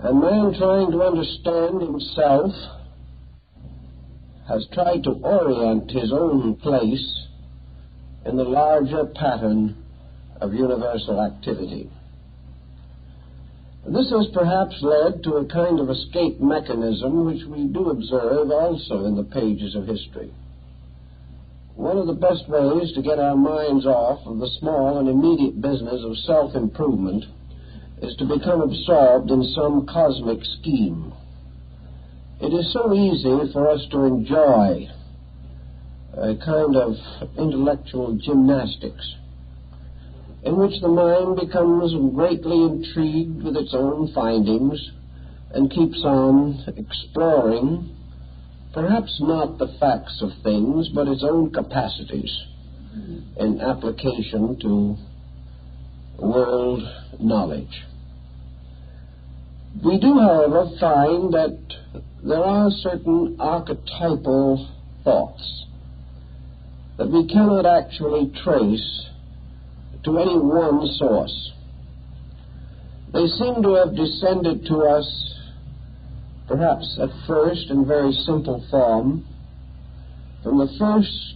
And man, trying to understand himself, has tried to orient his own place in the larger pattern of universal activity. This has perhaps led to a kind of escape mechanism which we do observe also in the pages of history. One of the best ways to get our minds off of the small and immediate business of self-improvement is to become absorbed in some cosmic scheme. It is so easy for us to enjoy a kind of intellectual gymnastics in which the mind becomes greatly intrigued with its own findings and keeps on exploring, perhaps not the facts of things, but its own capacities in application to world knowledge. We do, however, find that there are certain archetypal thoughts that we cannot actually trace to any one source. They seem to have descended to us, perhaps at first in very simple form, from the first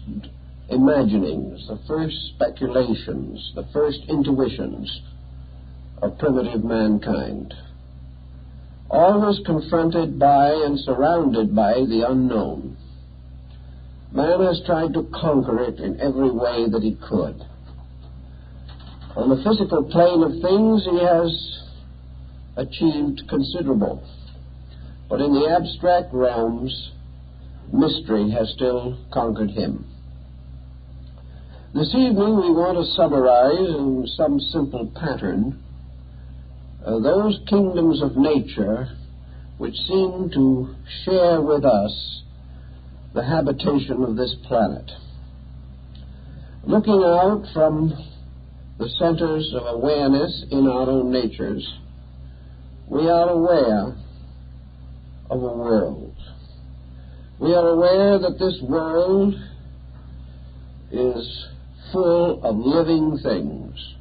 imaginings, the first speculations, the first intuitions of primitive mankind, always confronted by and surrounded by the unknown. Man has tried to conquer it in every way that he could. On the physical plane of things, he has achieved considerable. But in the abstract realms, mystery has still conquered him. This evening we want to summarize in some simple pattern those kingdoms of nature which seem to share with us the habitation of this planet. Looking out from the centers of awareness in our own natures, we are aware of a world. We are aware that this world is full of living things,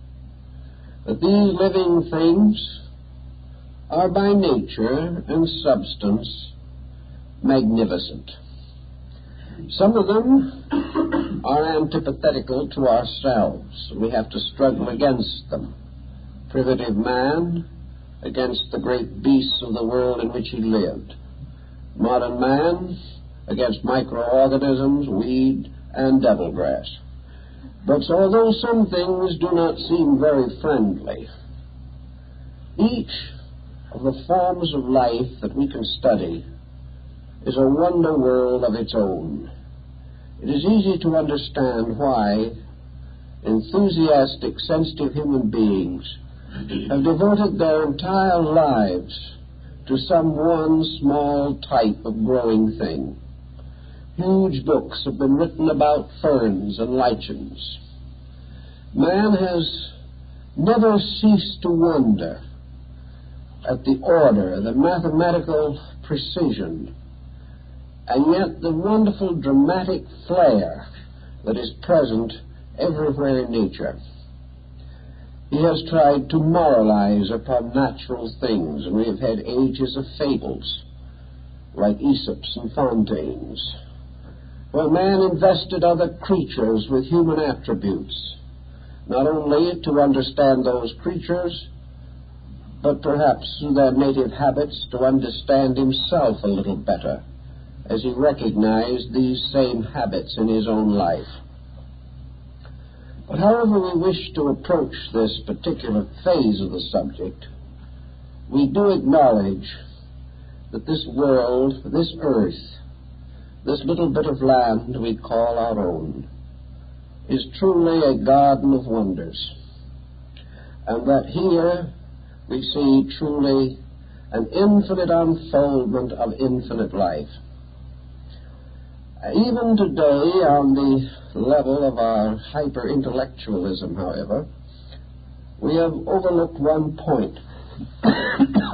that these living things are by nature and substance magnificent. Some of them are antithetical to ourselves. We have to struggle against them. Primitive man against the great beasts of the world in which he lived. Modern man against microorganisms, weed, and devilgrass. But although some things do not seem very friendly, each of the forms of life that we can study is a wonder world of its own. It is easy to understand why enthusiastic, sensitive human beings have devoted their entire lives to some one small type of growing thing. Huge books have been written about ferns and lichens. Man has never ceased to wonder at the order, the mathematical precision, and yet the wonderful dramatic flair that is present everywhere in nature. He has tried to moralize upon natural things, and we have had ages of fables, like Aesop's and Fontaine's, where man invested other creatures with human attributes, not only to understand those creatures, but perhaps through their native habits to understand himself a little better, as he recognized these same habits in his own life. But however we wish to approach this particular phase of the subject, we do acknowledge that this world, this earth, this little bit of land we call our own, is truly a garden of wonders, and that here we see truly an infinite unfoldment of infinite life. Even today, on the level of our hyper-intellectualism, however, we have overlooked one point,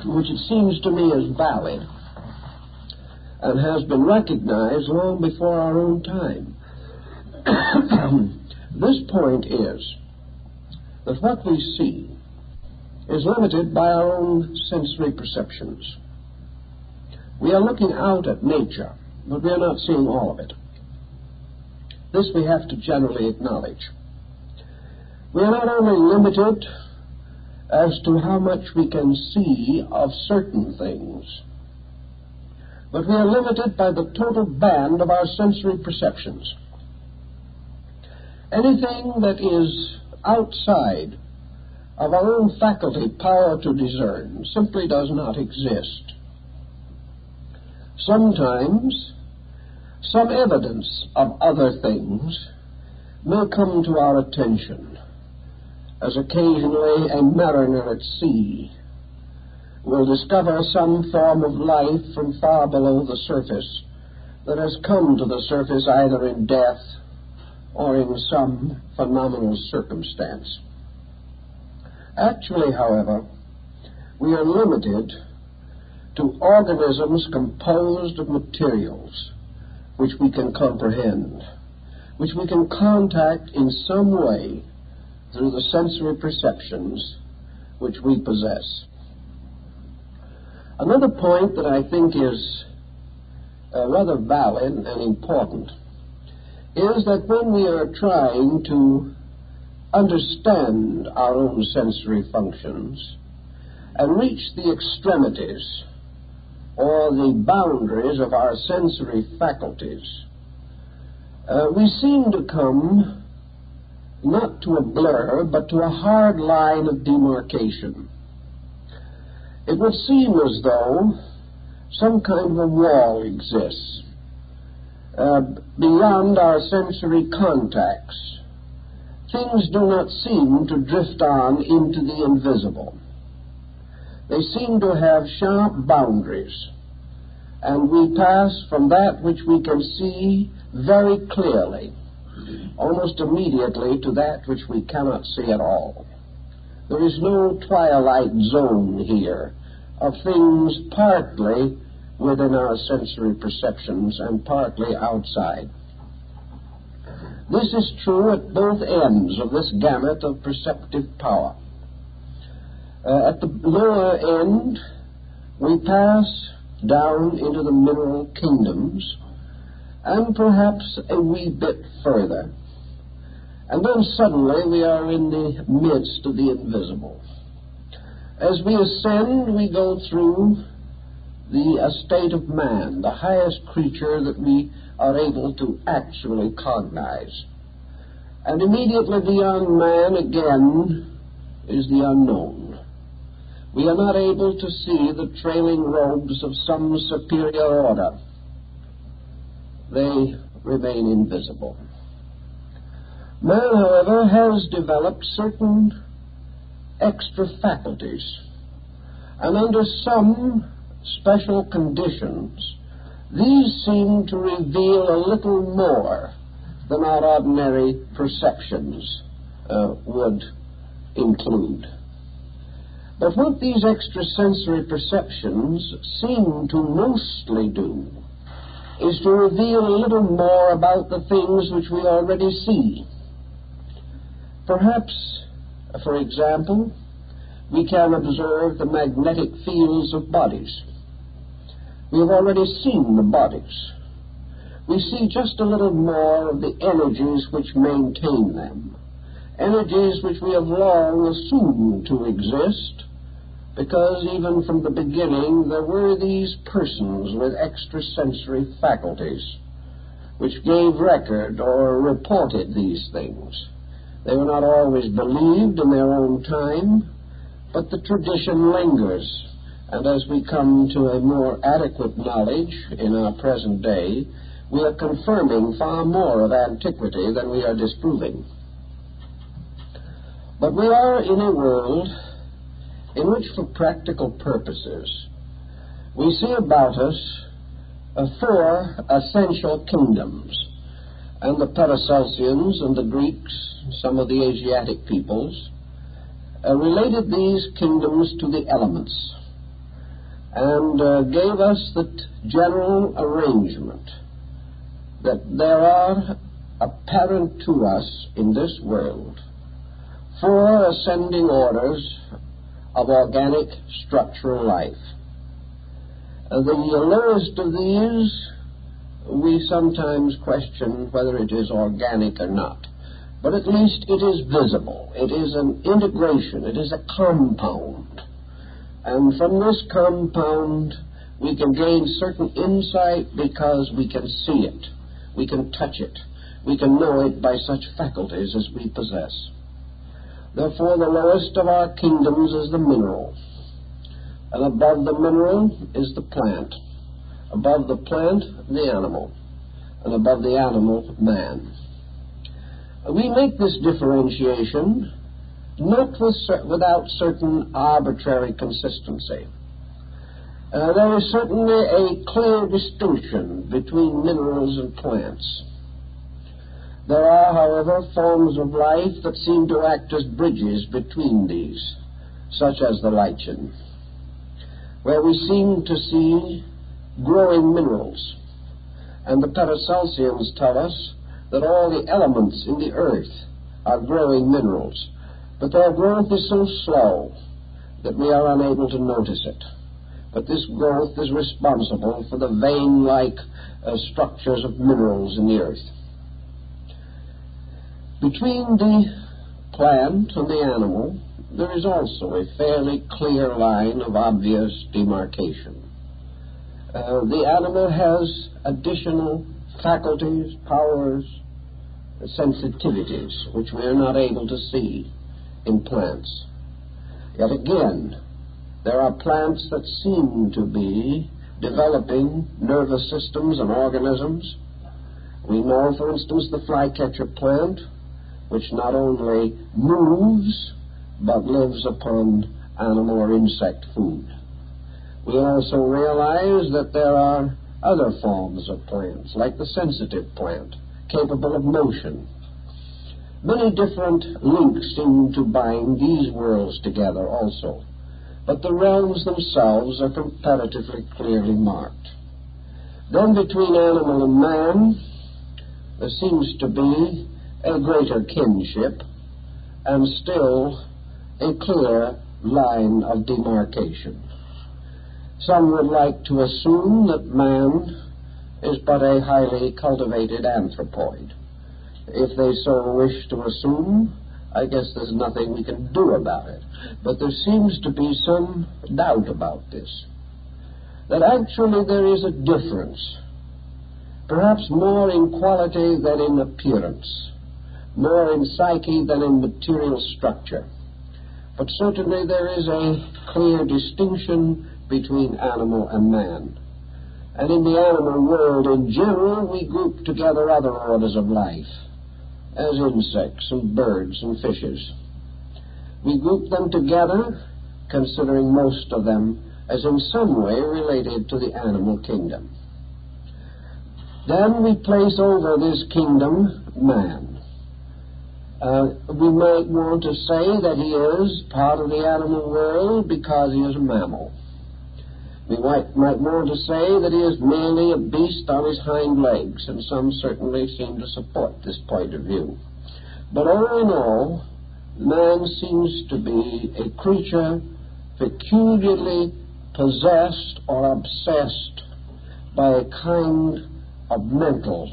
which it seems to me is valid and has been recognized long before our own time. This point is that what we see is limited by our own sensory perceptions. We are looking out at nature, but we are not seeing all of it. This we have to generally acknowledge. We are not only limited as to how much we can see of certain things, but we are limited by the total band of our sensory perceptions. Anything that is outside of our own faculty power to discern simply does not exist. Sometimes some evidence of other things may come to our attention, as occasionally a mariner at sea will discover some form of life from far below the surface that has come to the surface either in death or in some phenomenal circumstance. Actually, however, we are limited to organisms composed of materials which we can comprehend, which we can contact in some way through the sensory perceptions which we possess. Another point that I think is rather valid and important is that when we are trying to understand our own sensory functions and reach the extremities or the boundaries of our sensory faculties, we seem to come not to a blur, but to a hard line of demarcation. It would seem as though some kind of a wall exists beyond our sensory contacts. Things do not seem to drift on into the invisible. They seem to have sharp boundaries, and we pass from that which we can see very clearly, almost immediately, to that which we cannot see at all. There is no twilight zone here of things partly within our sensory perceptions and partly outside. This is true at both ends of this gamut of perceptive power. At the lower end, we pass down into the mineral kingdoms, and perhaps a wee bit further. And then suddenly we are in the midst of the invisible. As we ascend, we go through the estate of man, the highest creature that we are able to actually cognize. And immediately beyond man again is the unknown. We are not able to see the trailing robes of some superior order. They remain invisible. Man, however, has developed certain extra faculties, and under some special conditions, these seem to reveal a little more than our ordinary perceptions would include. But what these extrasensory perceptions seem to mostly do is to reveal a little more about the things which we already see. Perhaps, for example, we can observe the magnetic fields of bodies. We have already seen the bodies. We see just a little more of the energies which maintain them, energies which we have long assumed to exist, because even from the beginning there were these persons with extrasensory faculties which gave record or reported these things. They were not always believed in their own time, but the tradition lingers, and as we come to a more adequate knowledge in our present day, we are confirming far more of antiquity than we are disproving. But we are in a world in which, for practical purposes, we see about us 4 essential kingdoms, and the Paracelsians and the Greeks, some of the Asiatic peoples, related these kingdoms to the elements and gave us the general arrangement that there are apparent to us in this world 4 ascending orders of organic structural life. The lowest of these, we sometimes question whether it is organic or not. But at least it is visible. It is an integration. It is a compound. And from this compound, we can gain certain insight because we can see it. We can touch it. We can know it by such faculties as we possess. Therefore, the lowest of our kingdoms is the mineral. And above the mineral is the plant. Above the plant, the animal. And above the animal, man. We make this differentiation not without certain arbitrary consistency. There is certainly a clear distinction between minerals and plants. There are, however, forms of life that seem to act as bridges between these, such as the lichen, where we seem to see growing minerals. And the Paracelsians tell us that all the elements in the earth are growing minerals, but their growth is so slow that we are unable to notice it. But this growth is responsible for the vein-like structures of minerals in the earth. Between the plant and the animal, there is also a fairly clear line of obvious demarcation. The animal has additional faculties, powers, sensitivities, which we are not able to see in plants. Yet again, there are plants that seem to be developing nervous systems and organisms. We know, for instance, the Flycatcher Plant, which not only moves, but lives upon animal or insect food. We also realize that there are other forms of plants, like the sensitive plant, capable of motion. Many different links seem to bind these worlds together also, but the realms themselves are comparatively clearly marked. Then between animal and man, there seems to be a greater kinship and still a clear line of demarcation. Some would like to assume that man is but a highly cultivated anthropoid. If they so wish to assume, I guess there's nothing we can do about it. But there seems to be some doubt about this, that actually there is a difference, perhaps more in quality than in appearance, more in psyche than in material structure. But certainly there is a clear distinction between animal and man. And in the animal world in general, we group together other orders of life, as insects and birds and fishes. We group them together, considering most of them as in some way related to the animal kingdom. Then we place over this kingdom man. We might want to say that he is part of the animal world because he is a mammal. We might want to say that he is merely a beast on his hind legs, and some certainly seem to support this point of view. But all in all, man seems to be a creature peculiarly possessed or obsessed by a kind of mental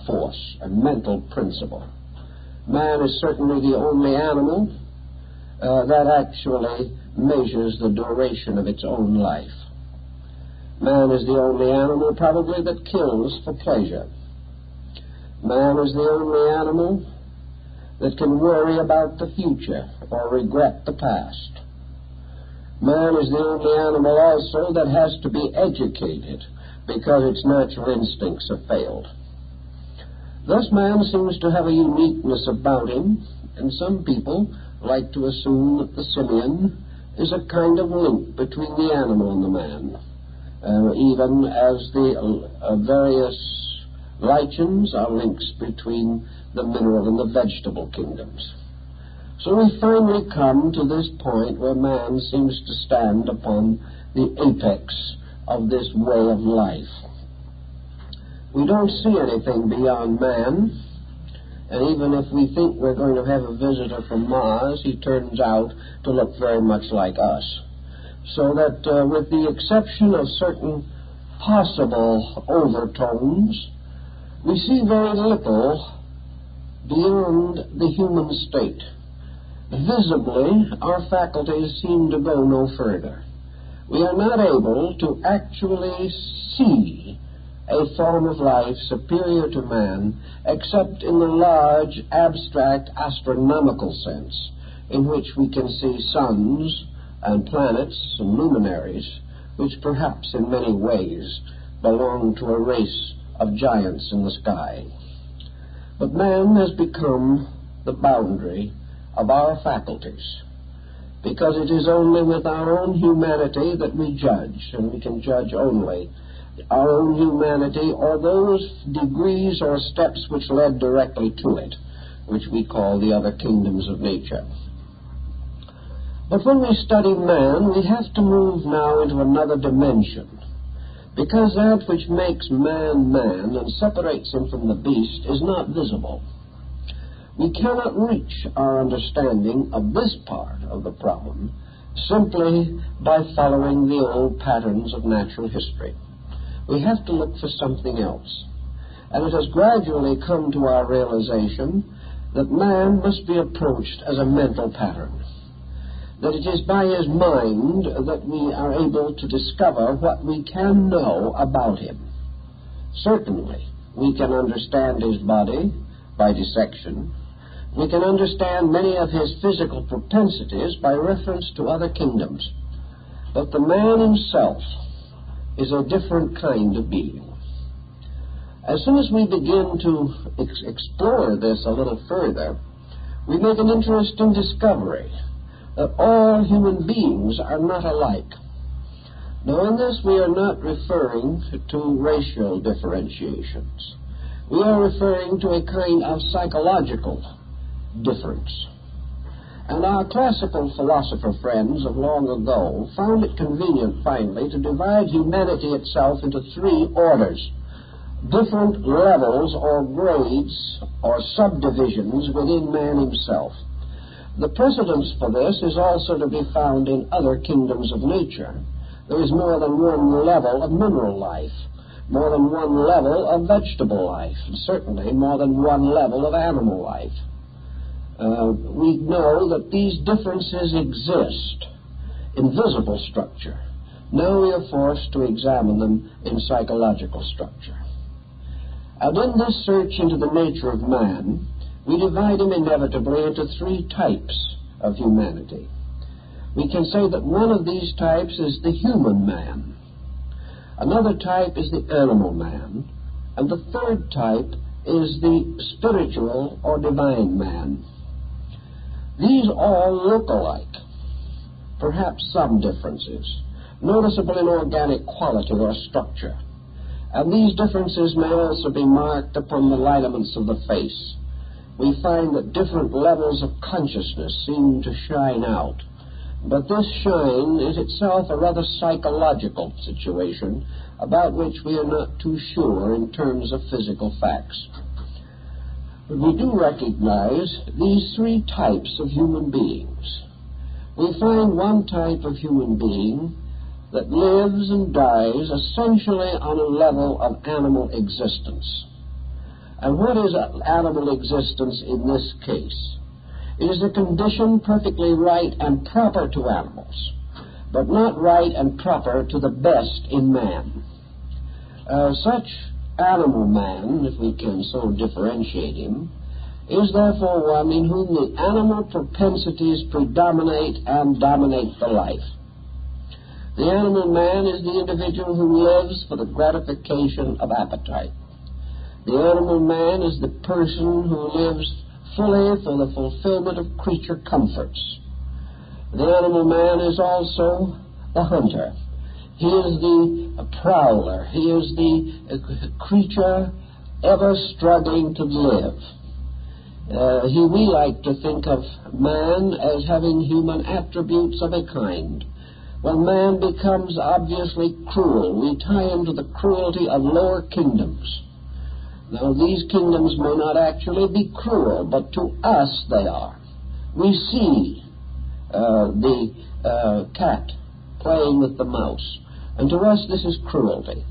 force, a mental principle. Man is certainly the only animal that actually measures the duration of its own life. Man is the only animal probably that kills for pleasure. Man is the only animal that can worry about the future or regret the past. Man is the only animal also that has to be educated because its natural instincts have failed. Thus man seems to have a uniqueness about him, and some people like to assume that the simian is a kind of link between the animal and the man, even as the various lichens are links between the mineral and the vegetable kingdoms. So we finally come to this point where man seems to stand upon the apex of this way of life. We don't see anything beyond man, And even if we think we're going to have a visitor from Mars, he turns out to look very much like us. So that with the exception of certain possible overtones, we see very little beyond the human state. Visibly, our faculties seem to go no further. We are not able to actually see a form of life superior to man, except in the large, abstract, astronomical sense, in which we can see suns and planets and luminaries, which perhaps in many ways belong to a race of giants in the sky. But man has become the boundary of our faculties, because it is only with our own humanity that we judge, and we can judge only our own humanity or those degrees or steps which led directly to it, which we call the other kingdoms of nature. But when we study man, we have to move now into another dimension, because that which makes man man and separates him from the beast is not visible. We cannot reach our understanding of this part of the problem simply by following the old patterns of natural history. We have to look for something else. And it has gradually come to our realization that man must be approached as a mental pattern, that it is by his mind that we are able to discover what we can know about him. Certainly, we can understand his body by dissection. We can understand many of his physical propensities by reference to other kingdoms. But the man himself is a different kind of being. As soon as we begin to explore this a little further, we make an interesting discovery that all human beings are not alike. Now, in this we are not referring to racial differentiations. We are referring to a kind of psychological difference. And our classical philosopher friends of long ago found it convenient finally to divide humanity itself into three orders, different levels or grades or subdivisions within man himself. The precedence for this is also to be found in other kingdoms of nature. There is more than one level of mineral life, more than one level of vegetable life, and certainly more than one level of animal life. We know that these differences exist in visible structure. Now we are forced to examine them in psychological structure. And in this search into the nature of man, we divide him inevitably into three types of humanity. We can say that one of these types is the human man. Another type is the animal man. And the third type is the spiritual or divine man. These all look alike, perhaps some differences, noticeable in organic quality or structure. And these differences may also be marked upon the lineaments of the face. We find that different levels of consciousness seem to shine out. But this shine is itself a rather psychological situation about which we are not too sure in terms of physical facts. But we do recognize these three types of human beings. We find one type of human being that lives and dies essentially on a level of animal existence. And what is animal existence in this case? It is a condition perfectly right and proper to animals, but not right and proper to the best in man. Such animal man, if we can so differentiate him, is therefore one in whom the animal propensities predominate and dominate the life. The animal man is the individual who lives for the gratification of appetite. The animal man is the person who lives fully for the fulfillment of creature comforts. The animal man is also the hunter. He is the prowler. He is the creature ever struggling to live. We like to think of man as having human attributes of a kind. When man becomes obviously cruel, we tie him to the cruelty of lower kingdoms. Now, these kingdoms may not actually be cruel, but to us they are. We see the cat playing with the mouse, and to us this is cruelty.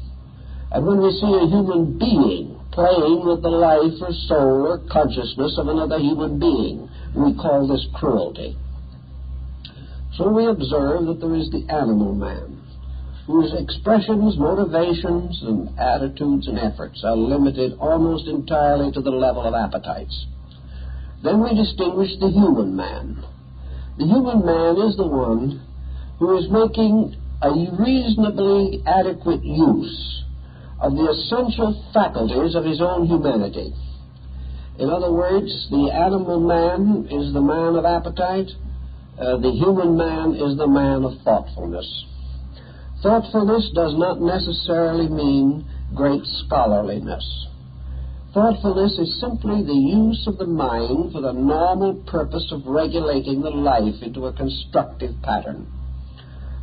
And when we see a human being playing with the life or soul or consciousness of another human being, we call this cruelty. So we observe that there is the animal man, whose expressions, motivations, and attitudes and efforts are limited almost entirely to the level of appetites. Then we distinguish the human man. The human man is the one who is making a reasonably adequate use of the essential faculties of his own humanity. In other words, the animal man is the man of appetite, the human man is the man of thoughtfulness. Thoughtfulness does not necessarily mean great scholarliness. Thoughtfulness is simply the use of the mind for the normal purpose of regulating the life into a constructive pattern.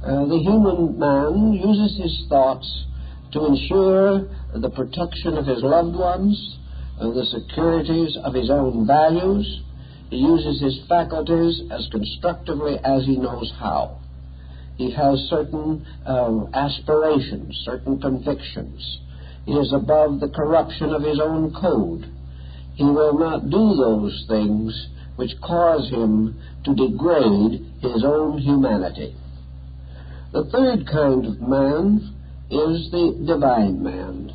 The human man uses his thoughts to ensure the protection of his loved ones, the securities of his own values. He uses his faculties as constructively as he knows how. He has certain aspirations, certain convictions. He is above the corruption of his own code. He will not do those things which cause him to degrade his own humanity. The third kind of man is the divine man.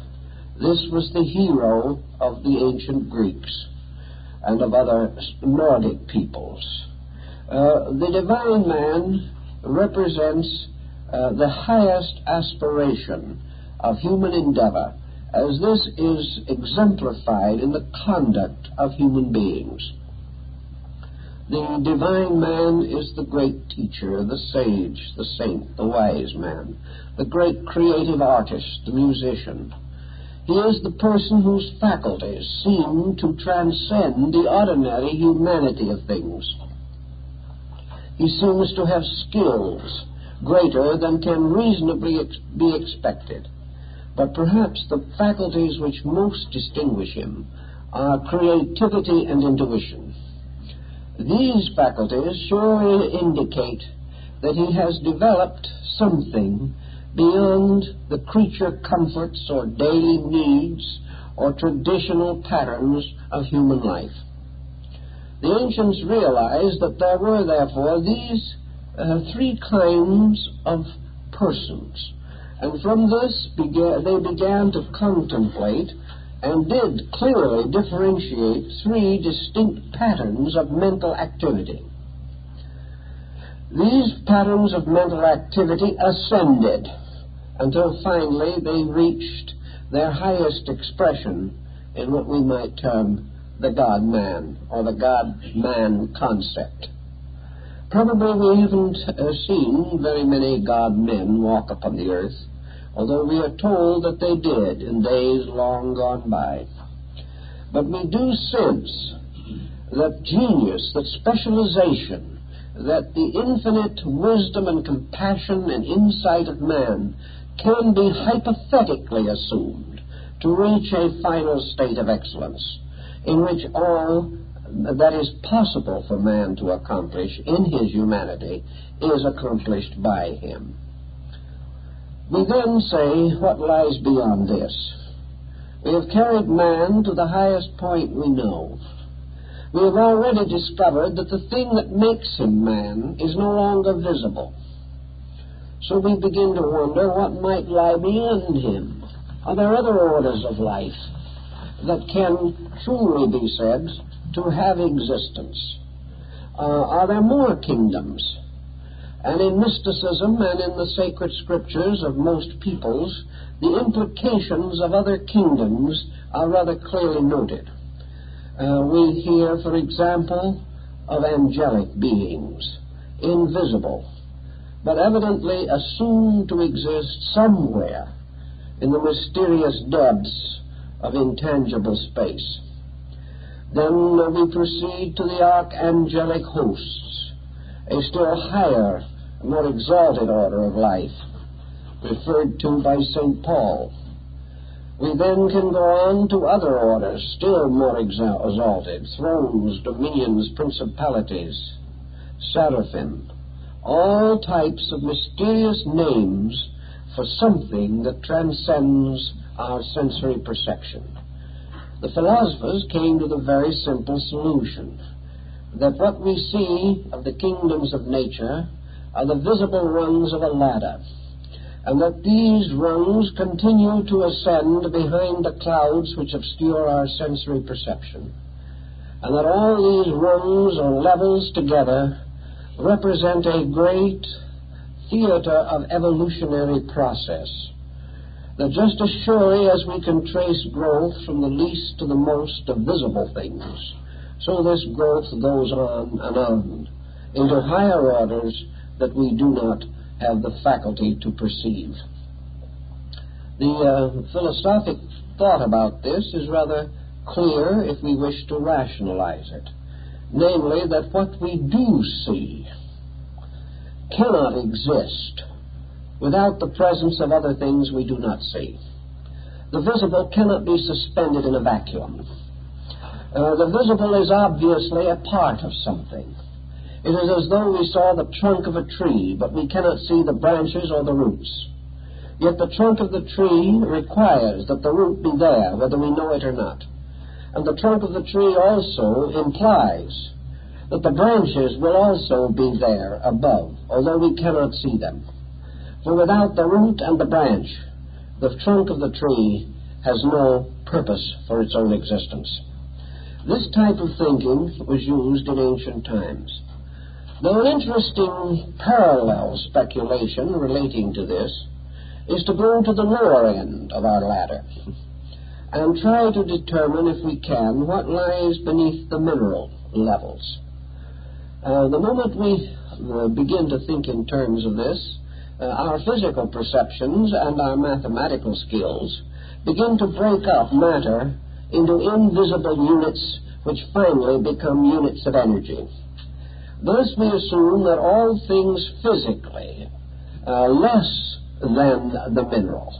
This was the hero of the ancient Greeks and of other Nordic peoples. The divine man represents the highest aspiration of human endeavor, as this is exemplified in the conduct of human beings. The divine man is the great teacher, the sage, the saint, the wise man, the great creative artist, the musician. He is the person whose faculties seem to transcend the ordinary humanity of things. He seems to have skills greater than can reasonably be expected. But perhaps the faculties which most distinguish him are creativity and intuition. These faculties surely indicate that he has developed something beyond the creature comforts or daily needs or traditional patterns of human life. The ancients realized that there were, therefore, these three kinds of persons. And from this they began to contemplate and did clearly differentiate three distinct patterns of mental activity. These patterns of mental activity ascended until finally they reached their highest expression in what we might term the God-man, or the God-man concept. Probably we haven't seen very many God-men walk upon the earth, although we are told that they did in days long gone by. But we do sense that genius, that specialization, that the infinite wisdom and compassion and insight of man can be hypothetically assumed to reach a final state of excellence, in which all that is possible for man to accomplish in his humanity is accomplished by him. We then say, what lies beyond this? We have carried man to the highest point we know. We have already discovered that the thing that makes him man is no longer visible. So we begin to wonder what might lie beyond him. Are there other orders of life that can truly be said to have existence? Are there more kingdoms? And in mysticism and in the sacred scriptures of most peoples, the implications of other kingdoms are rather clearly noted. We hear, for example, of angelic beings, invisible, but evidently assumed to exist somewhere in the mysterious depths of intangible space. Then we proceed to the archangelic hosts, a still higher, more exalted order of life, referred to by St. Paul. We then can go on to other orders, still more exalted, thrones, dominions, principalities, seraphim, all types of mysterious names for something that transcends our sensory perception. The philosophers came to the very simple solution that what we see of the kingdoms of nature are the visible rungs of a ladder, and that these rungs continue to ascend behind the clouds which obscure our sensory perception, and that all these rungs or levels together represent a great theater of evolutionary process, that just as surely as we can trace growth from the least to the most of visible things, so this growth goes on and on into higher orders that we do not have the faculty to perceive. The philosophic thought about this is rather clear if we wish to rationalize it, namely that what we do see cannot exist without the presence of other things we do not see. The visible cannot be suspended in a vacuum. The visible is obviously a part of something. It is as though we saw the trunk of a tree, but we cannot see the branches or the roots. Yet the trunk of the tree requires that the root be there, whether we know it or not. And the trunk of the tree also implies that the branches will also be there above, although we cannot see them. For without the root and the branch, the trunk of the tree has no purpose for its own existence. This type of thinking was used in ancient times. Now, an interesting parallel speculation relating to this is to go to the lower end of our ladder and try to determine, if we can, what lies beneath the mineral levels. The moment we begin to think in terms of this, our physical perceptions and our mathematical skills begin to break up matter into invisible units which finally become units of energy. Thus we assume that all things physically less than the mineral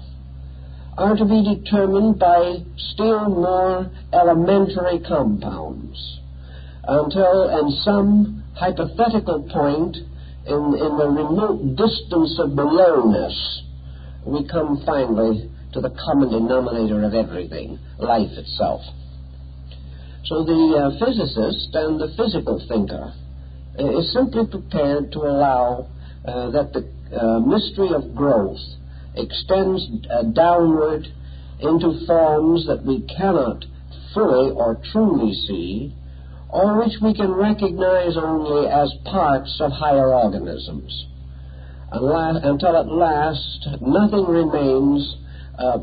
are to be determined by still more elementary compounds, until in some hypothetical point in the remote distance of belowness we come finally to the common denominator of everything, life itself. So the physicist and the physical thinker is simply prepared to allow that the mystery of growth extends downward into forms that we cannot fully or truly see, or which we can recognize only as parts of higher organisms, until at last nothing remains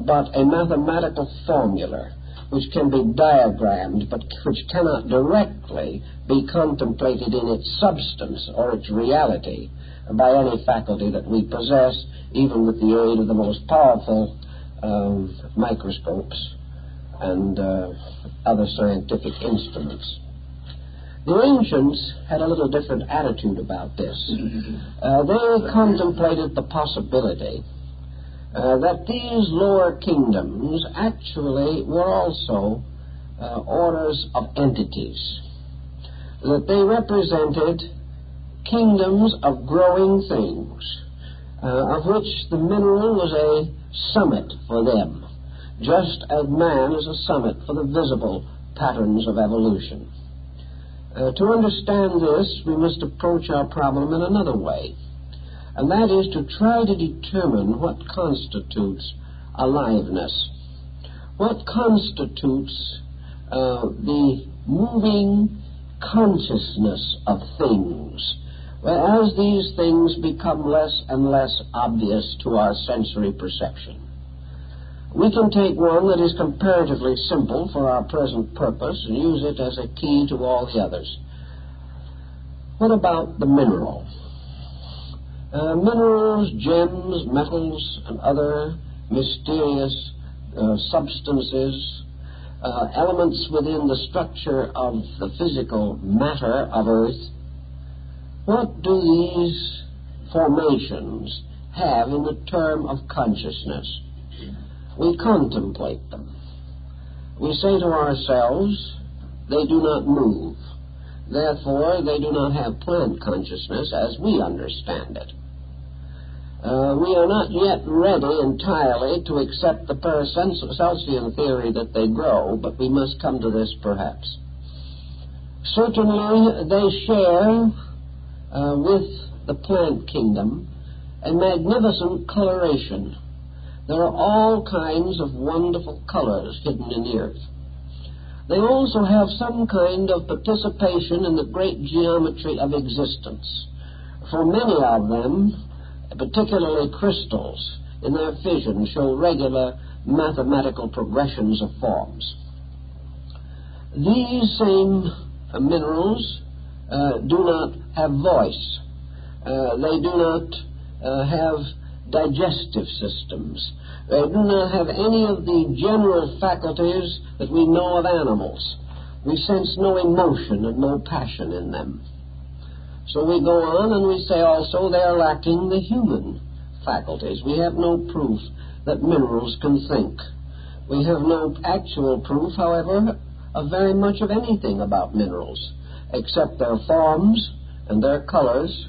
but a mathematical formula which can be diagrammed, but which cannot directly be contemplated in its substance or its reality by any faculty that we possess, even with the aid of the most powerful microscopes and other scientific instruments. The ancients had a little different attitude about this. They contemplated the possibility that these lower kingdoms actually were also orders of entities, that they represented kingdoms of growing things, of which the mineral was a summit for them, just as man is a summit for the visible patterns of evolution. To understand this, we must approach our problem in another way, and that is to try to determine what constitutes aliveness, what constitutes the moving consciousness of things, as these things become less and less obvious to our sensory perception. We can take one that is comparatively simple for our present purpose and use it as a key to all the others. What about the mineral? Minerals, gems, metals, and other mysterious substances, elements within the structure of the physical matter of Earth. What do these formations have in the term of consciousness? we contemplate them. We say to ourselves, they do not move. Therefore, they do not have plant consciousness as we understand it. We are not yet ready entirely to accept the Paracelsian theory that they grow, but we must come to this perhaps. Certainly, they share with the plant kingdom a magnificent coloration. There are all kinds of wonderful colors hidden in the earth. They also have some kind of participation in the great geometry of existence. For many of them, particularly crystals, in their fission show regular mathematical progressions of forms. These same minerals do not have voice. They do not have digestive systems. They do not have any of the general faculties that we know of animals. We sense no emotion and no passion in them. So we go on and we say also they are lacking the human faculties. We have no proof that minerals can think. We have no actual proof, however, of very much of anything about minerals, except their forms and their colors,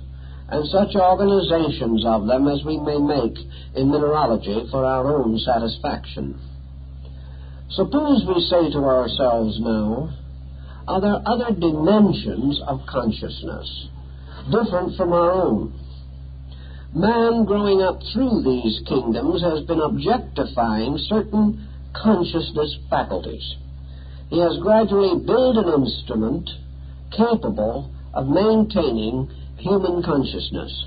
and such organizations of them as we may make in mineralogy for our own satisfaction. Suppose we say to ourselves now, are there other dimensions of consciousness, different from our own? Man, growing up through these kingdoms, has been objectifying certain consciousness faculties. He has gradually built an instrument capable of maintaining human consciousness.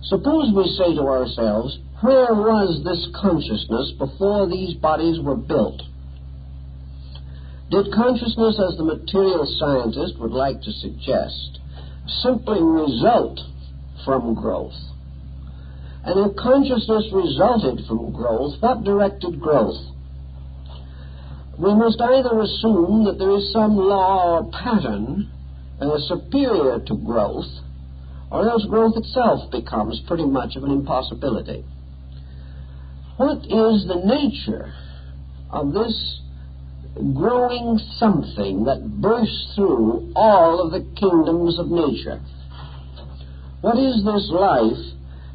Suppose we say to ourselves, where was this consciousness before these bodies were built? Did consciousness, as the material scientist would like to suggest, simply result from growth? And if consciousness resulted from growth, what directed growth? We must either assume that there is some law or pattern superior to growth, or else growth itself becomes pretty much of an impossibility. What is the nature of this growing something that bursts through all of the kingdoms of nature? What is this life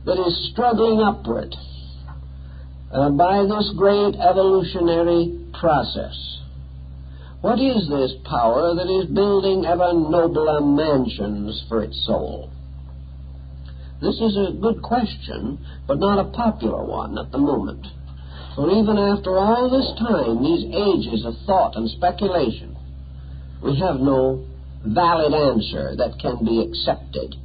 that is struggling upward by this great evolutionary process? What is this power that is building ever nobler mansions for its soul? This is a good question, but not a popular one at the moment. For even after all this time, these ages of thought and speculation, we have no valid answer that can be accepted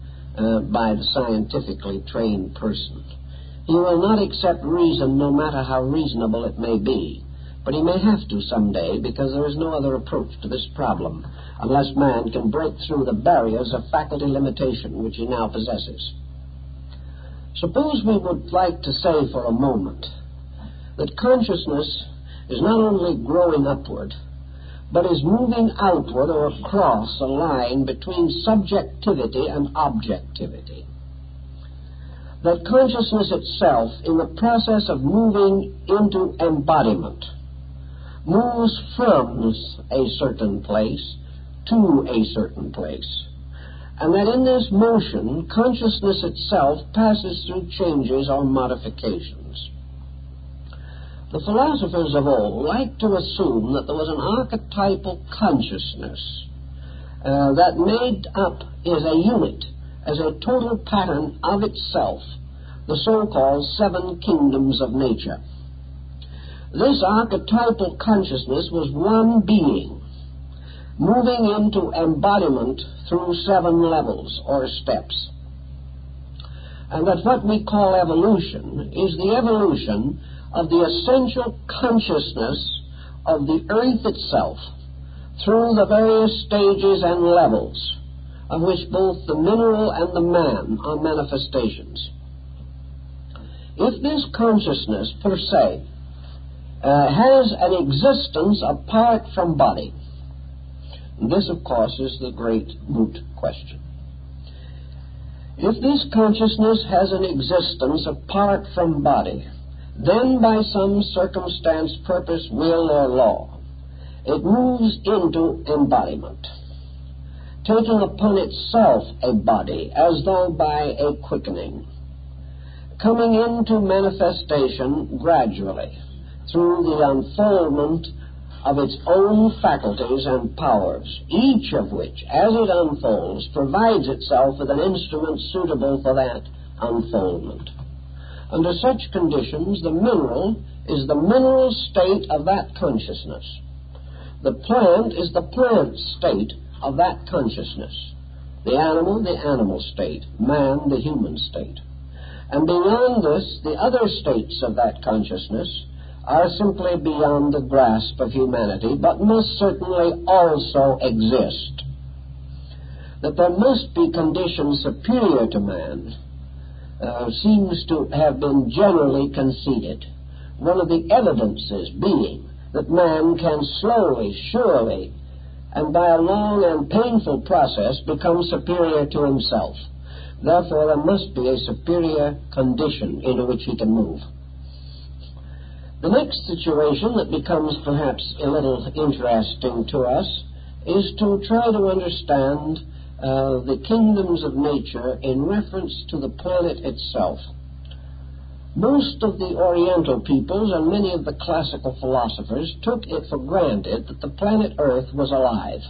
by the scientifically trained person. He will not accept reason, no matter how reasonable it may be. But he may have to someday, because there is no other approach to this problem unless man can break through the barriers of faculty limitation which he now possesses. Suppose we would like to say for a moment that consciousness is not only growing upward, but is moving outward or across a line between subjectivity and objectivity. That consciousness itself, in the process of moving into embodiment, moves from a certain place to a certain place, and that in this motion, consciousness itself passes through changes or modifications. The philosophers of old liked to assume that there was an archetypal consciousness that made up as a unit, as a total pattern of itself, the so-called seven kingdoms of nature. This archetypal consciousness was one being, moving into embodiment through seven levels or steps. And that what we call evolution is the evolution of the essential consciousness of the earth itself through the various stages and levels of which both the mineral and the man are manifestations. If this consciousness per se has an existence apart from body, this of course is the great moot question. If this consciousness has an existence apart from body, Then by some circumstance, purpose, will, or law, it moves into embodiment, taking upon itself a body as though by a quickening, coming into manifestation gradually through the unfoldment of its own faculties and powers, each of which, as it unfolds, provides itself with an instrument suitable for that unfoldment. Under such conditions, the mineral is the mineral state of that consciousness. The plant is the plant state of that consciousness. The animal state. Man, the human state. And beyond this, the other states of that consciousness are simply beyond the grasp of humanity, but must certainly also exist. That there must be conditions superior to man seems to have been generally conceded. One of the evidences being that man can slowly, surely, and by a long and painful process become superior to himself. Therefore, there must be a superior condition into which he can move. The next situation that becomes perhaps a little interesting to us is to try to understand the kingdoms of nature in reference to the planet itself. Most of the Oriental peoples and many of the classical philosophers took it for granted that the planet Earth was alive.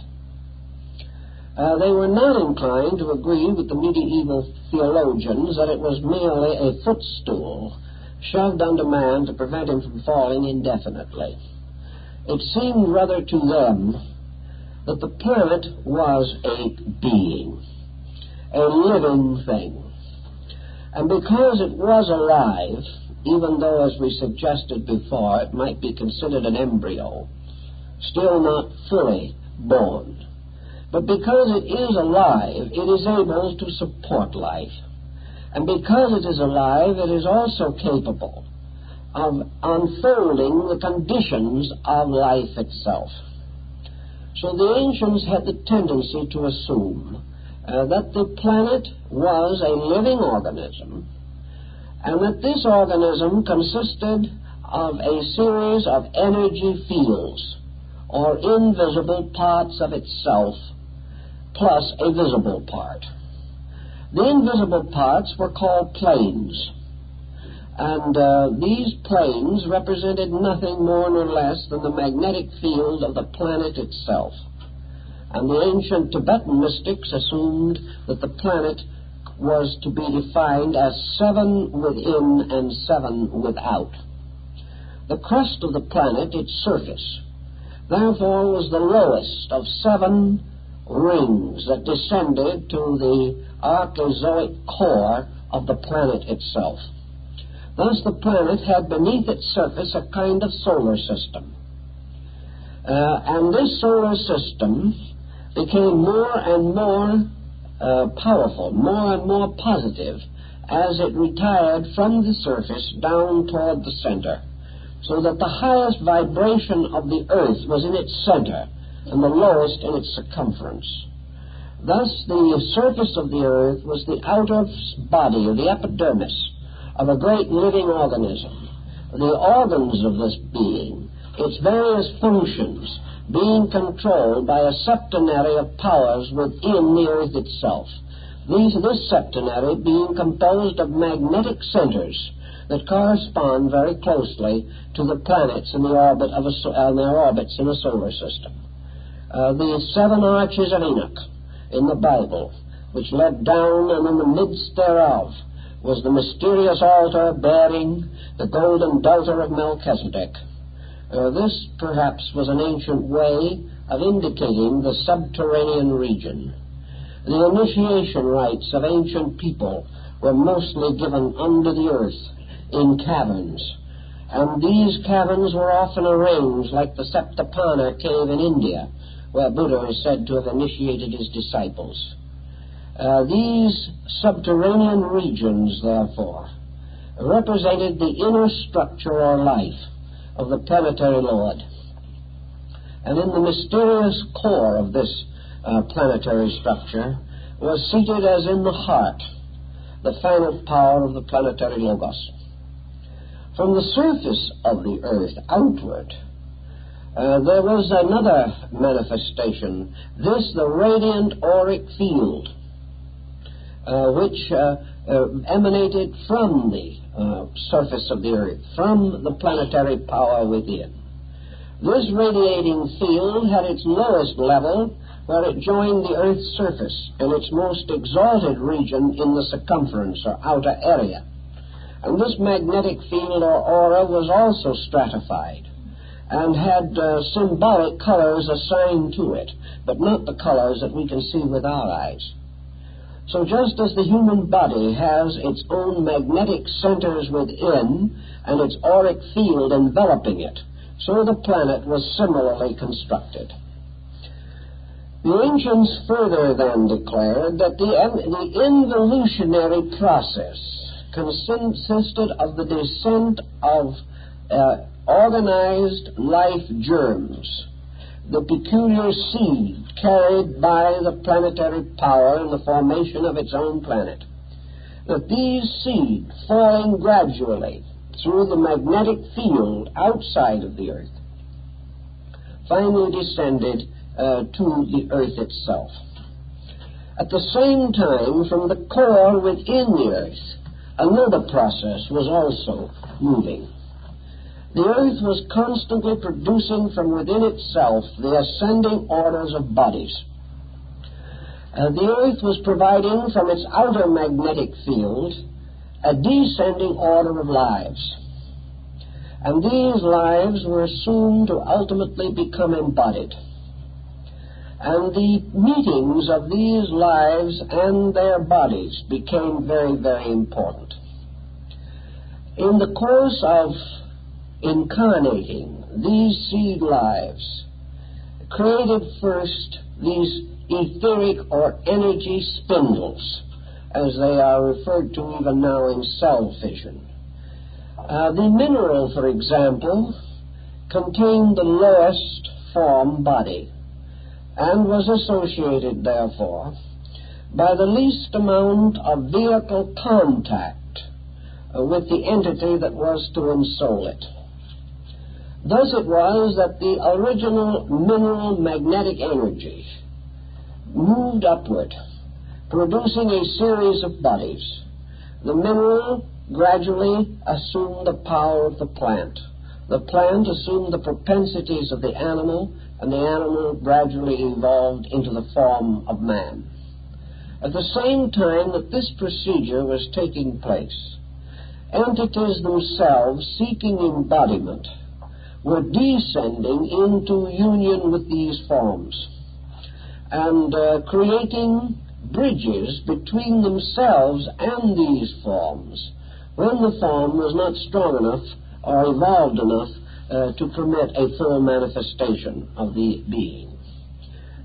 They were not inclined to agree with the medieval theologians that it was merely a footstool shoved under man to prevent him from falling indefinitely. It seemed rather to them that the planet was a being, a living thing. And because it was alive, even though, as we suggested before, it might be considered an embryo, still not fully born, but because it is alive, it is able to support life. And because it is alive, it is also capable of unfolding the conditions of life itself. So the ancients had the tendency to assume that the planet was a living organism, and that this organism consisted of a series of energy fields, or invisible parts of itself, plus a visible part. The invisible parts were called planes, and these planes represented nothing more nor less than the magnetic field of the planet itself. And the ancient Tibetan mystics assumed that the planet was to be defined as 7 within and 7 without. The crust of the planet, its surface, therefore was the lowest of 7 rings that descended to the archezoic core of the planet itself. Thus the planet had beneath its surface a kind of solar system. And this solar system became more and more powerful, more and more positive, as it retired from the surface down toward the center, so that the highest vibration of the earth was in its center and the lowest in its circumference. Thus the surface of the earth was the outer body, or the epidermis, of a great living organism. The organs of this being, its various functions, being controlled by a septenary of powers within the earth itself. This septenary being composed of magnetic centers that correspond very closely to the planets in the orbit of their orbits in a solar system. The 7 arches of Enoch in the Bible, which led down, and in the midst thereof was the mysterious altar bearing the golden daughter of Melchizedek. This, perhaps, was an ancient way of indicating the subterranean region. The initiation rites of ancient people were mostly given under the earth in caverns, and these caverns were often arranged like the Saptapana cave in India, where Buddha is said to have initiated his disciples. These subterranean regions, therefore, represented the inner structure or life of the planetary lord. And in the mysterious core of this planetary structure was seated, as in the heart, the final power of the planetary logos. From the surface of the earth outward, there was another manifestation, the radiant auric field, which emanated from the surface of the earth, from the planetary power within. This radiating field had its lowest level where it joined the earth's surface in its most exalted region in the circumference or outer area. And this magnetic field or aura was also stratified and had symbolic colors assigned to it, but not the colors that we can see with our eyes. So just as the human body has its own magnetic centers within and its auric field enveloping it, so the planet was similarly constructed. The ancients further then declared that the involutionary process consisted of the descent of organized life germs, the peculiar seed carried by the planetary power in the formation of its own planet, that these seed, falling gradually through the magnetic field outside of the earth, finally descended to the earth itself. At the same time, from the core within the earth, another process was also moving. The earth was constantly producing from within itself the ascending orders of bodies. The earth was providing from its outer magnetic field a descending order of lives. And these lives were soon to ultimately become embodied. And the meetings of these lives and their bodies became very, very important. In the course of incarnating these seed lives, created first these etheric or energy spindles, as they are referred to even now in cell fission. The mineral, for example, contained the lowest form body and was associated, therefore, by the least amount of vehicle contact with the entity that was to ensoul it. Thus it was that the original mineral magnetic energy moved upward, producing a series of bodies. The mineral gradually assumed the power of the plant. The plant assumed the propensities of the animal, and the animal gradually evolved into the form of man. At the same time that this procedure was taking place, entities themselves seeking embodiment were descending into union with these forms and creating bridges between themselves and these forms when the form was not strong enough or evolved enough to permit a full manifestation of the being.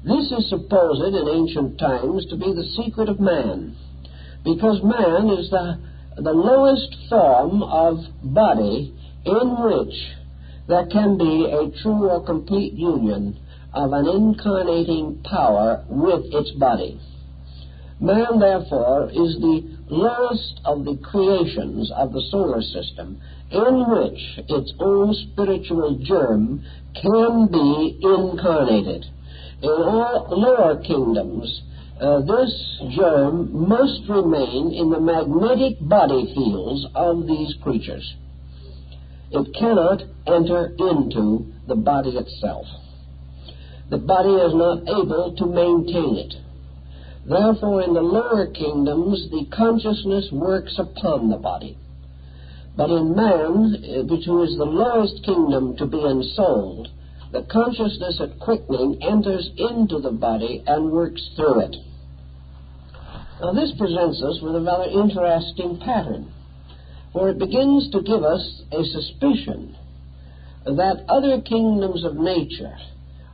This is supposed in ancient times to be the secret of man, because man is the lowest form of body in which there can be a true or complete union of an incarnating power with its body. Man, therefore, is the lowest of the creations of the solar system in which its own spiritual germ can be incarnated. In all lower kingdoms, this germ must remain in the magnetic body fields of these creatures. It cannot enter into the body itself. The body is not able to maintain it. Therefore, in the lower kingdoms, the consciousness works upon the body. But in man, which is the lowest kingdom to be ensouled, the consciousness at quickening enters into the body and works through it. Now, this presents us with a rather interesting pattern, for it begins to give us a suspicion that other kingdoms of nature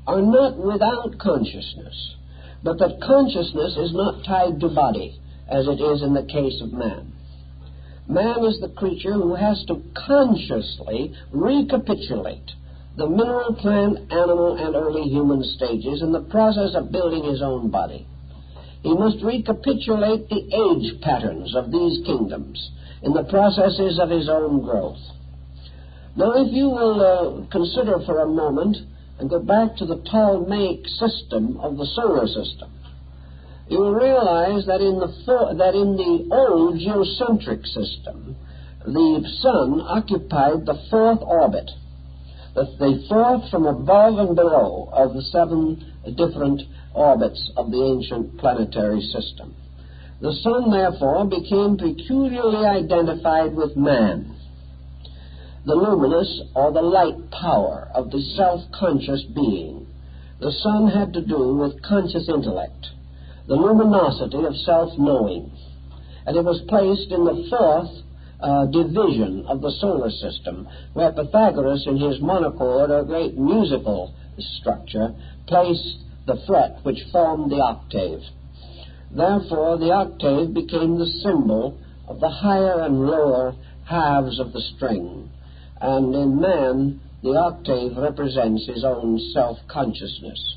are not without consciousness, but that consciousness is not tied to body, as it is in the case of man. Man is the creature who has to consciously recapitulate the mineral, plant, animal, and early human stages in the process of building his own body. He must recapitulate the age patterns of these kingdoms in the processes of his own growth. Now, if you will consider for a moment and go back to the Ptolemaic system of the solar system, you will realize that in the old geocentric system, the Sun occupied the fourth orbit, the fourth from above and below of the 7 different orbits of the ancient planetary system. The Sun, therefore, became peculiarly identified with man. The luminous or the light power of the self-conscious being. The Sun had to do with conscious intellect, the luminosity of self-knowing, and it was placed in the fourth division of the solar system, where Pythagoras, in his monochord, or great musical structure, placed the fret which formed the octave. Therefore, the octave became the symbol of the higher and lower halves of the string, and in man, the octave represents his own self-consciousness,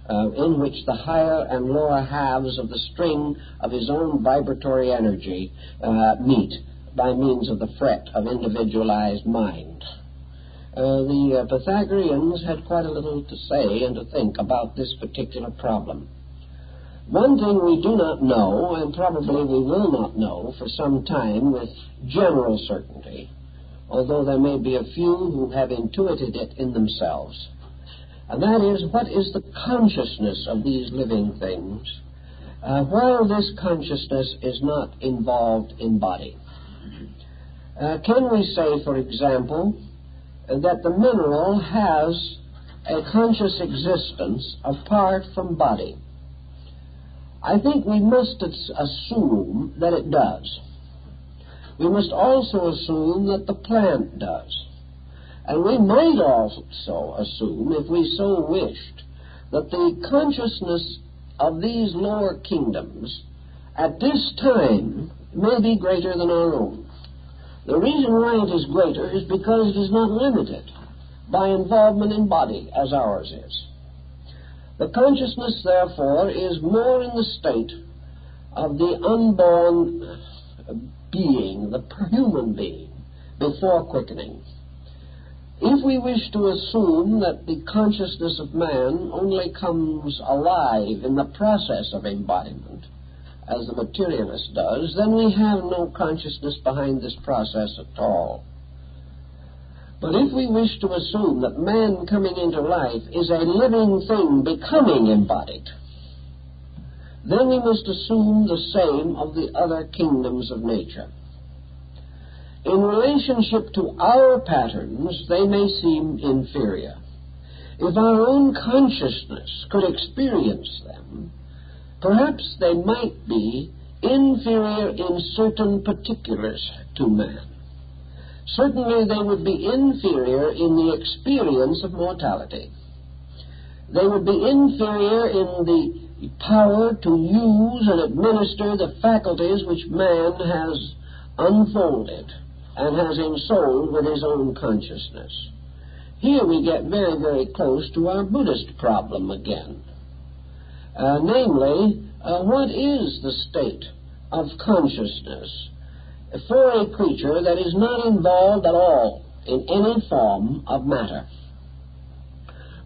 in which the higher and lower halves of the string of his own vibratory energy meet by means of the fret of individualized mind. The Pythagoreans had quite a little to say and to think about this particular problem. One thing we do not know, and probably we will not know for some time with general certainty, although there may be a few who have intuited it in themselves, and that is, what is the consciousness of these living things, while this consciousness is not involved in body. Can we say, for example, that the mineral has a conscious existence apart from body? I think we must assume that it does. We must also assume that the plant does. And we might also assume, if we so wished, that the consciousness of these lower kingdoms at this time may be greater than our own. The reason why it is greater is because it is not limited by involvement in body as ours is. The consciousness, therefore, is more in the state of the unborn being, the human being, before quickening. If we wish to assume that the consciousness of man only comes alive in the process of embodiment, as the materialist does, then we have no consciousness behind this process at all. But if we wish to assume that man coming into life is a living thing becoming embodied, then we must assume the same of the other kingdoms of nature. In relationship to our patterns, they may seem inferior. If our own consciousness could experience them, perhaps they might be inferior in certain particulars to man. Certainly they would be inferior in the experience of mortality. They would be inferior in the power to use and administer the faculties which man has unfolded and has ensouled with his own consciousness. Here we get very, very close to our Buddhist problem again. Namely, what is the state of consciousness for a creature that is not involved at all in any form of matter?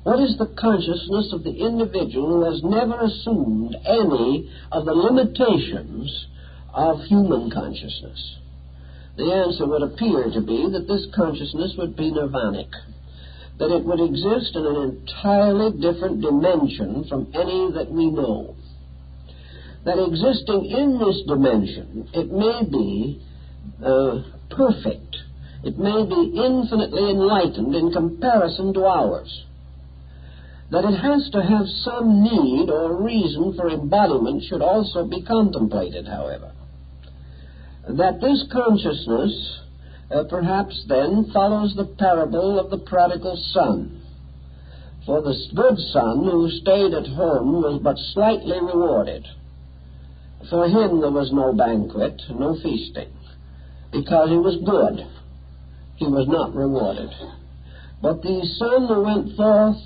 What is the consciousness of the individual who has never assumed any of the limitations of human consciousness? The answer would appear to be that this consciousness would be nirvanic, that it would exist in an entirely different dimension from any that we know. That existing in this dimension, it may be perfect. It may be infinitely enlightened in comparison to ours. That it has to have some need or reason for embodiment should also be contemplated, however. That this consciousness perhaps then follows the parable of the Prodigal Son. For the good son who stayed at home was but slightly rewarded. For him there was no banquet, no feasting, because he was good. He was not rewarded. But the son who went forth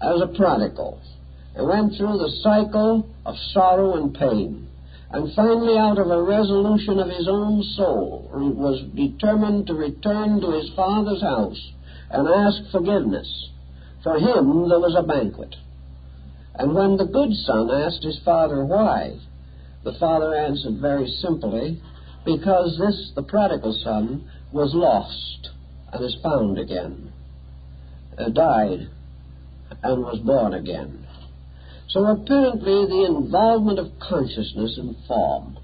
as a prodigal and went through the cycle of sorrow and pain, and finally, out of a resolution of his own soul, was determined to return to his father's house and ask forgiveness. For him there was a banquet. And when the good son asked his father why, the father answered very simply, because the prodigal son, was lost and is found again, died and was born again. So apparently the involvement of consciousness in form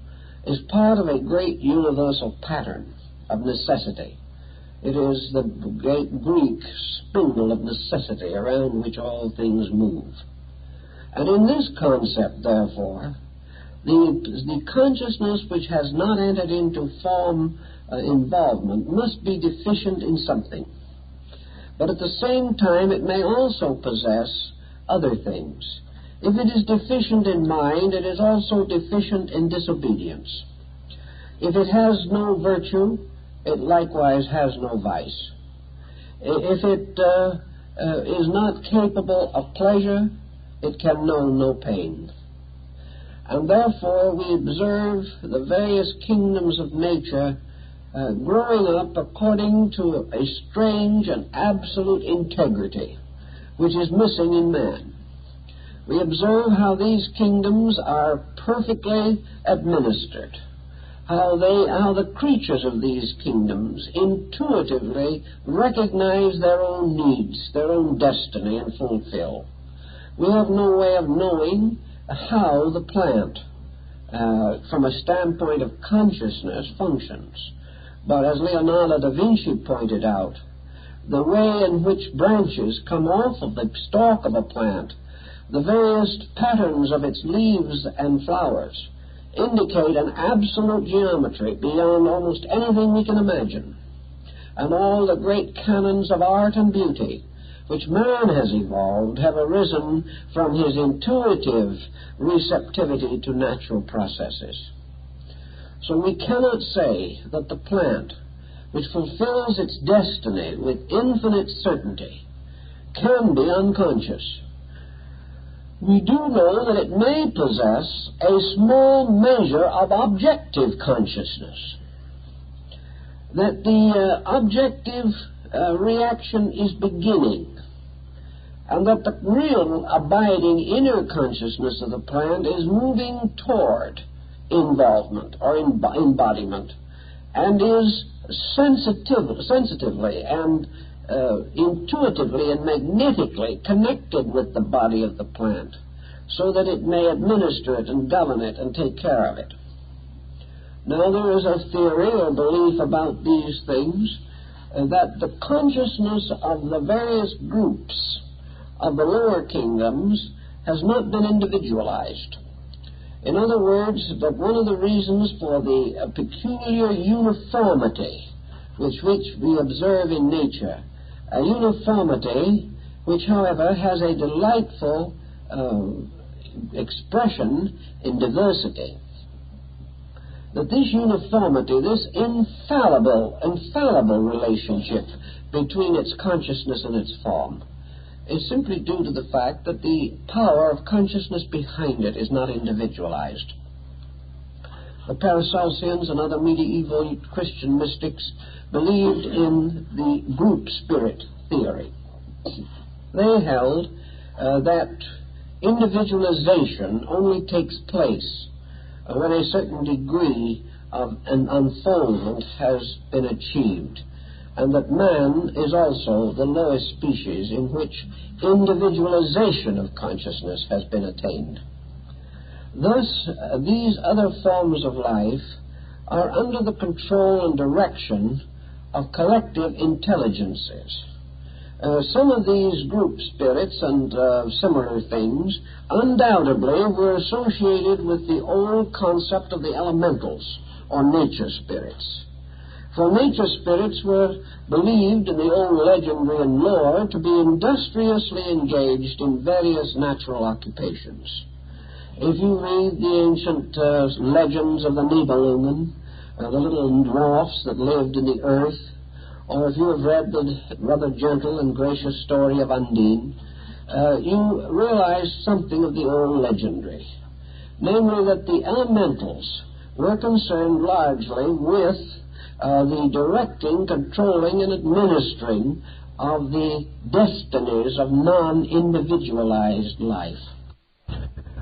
is part of a great universal pattern of necessity. It is the great Greek spindle of necessity around which all things move. And in this concept, therefore, the consciousness which has not entered into form involvement must be deficient in something. But at the same time, it may also possess other things. If it is deficient in mind, it is also deficient in disobedience. If it has no virtue, it likewise has no vice. If it is not capable of pleasure, it can know no pain. And therefore we observe the various kingdoms of nature growing up according to a strange and absolute integrity which is missing in man. We observe how these kingdoms are perfectly administered, how the creatures of these kingdoms intuitively recognize their own needs, their own destiny, and fulfill. We have no way of knowing how the plant, from a standpoint of consciousness, functions. But as Leonardo da Vinci pointed out, the way in which branches come off of the stalk of a plant, the various patterns of its leaves and flowers, indicate an absolute geometry beyond almost anything we can imagine. And all the great canons of art and beauty which man has evolved have arisen from his intuitive receptivity to natural processes. So we cannot say that the plant, which fulfills its destiny with infinite certainty, can be unconscious. We do know that it may possess a small measure of objective consciousness, that the objective reaction is beginning, and that the real abiding inner consciousness of the plant is moving toward involvement or embodiment, and is sensitively and intuitively and magnetically connected with the body of the plant, so that it may administer it and govern it and take care of it. Now there is a theory or belief about these things that the consciousness of the various groups of the lower kingdoms has not been individualized. In other words, that one of the reasons for the peculiar uniformity which we observe in nature, a uniformity which, however, has a delightful expression in diversity, that this uniformity, this infallible relationship between its consciousness and its form, is simply due to the fact that the power of consciousness behind it is not individualized. The Paracelsians and other medieval Christian mystics believed in the group spirit theory. They held that individualization only takes place when a certain degree of an unfoldment has been achieved, and that man is also the lowest species in which individualization of consciousness has been attained. Thus, these other forms of life are under the control and direction of collective intelligences. Some of these group spirits and similar things undoubtedly were associated with the old concept of the elementals, or nature spirits. For nature spirits were believed in the old legendary and lore to be industriously engaged in various natural occupations. If you read the ancient legends of the Nibelungen, the little dwarfs that lived in the earth, or if you have read the rather gentle and gracious story of Undine, you realize something of the old legendary. namely that the elementals were concerned largely with the directing, controlling, and administering of the destinies of non-individualized life.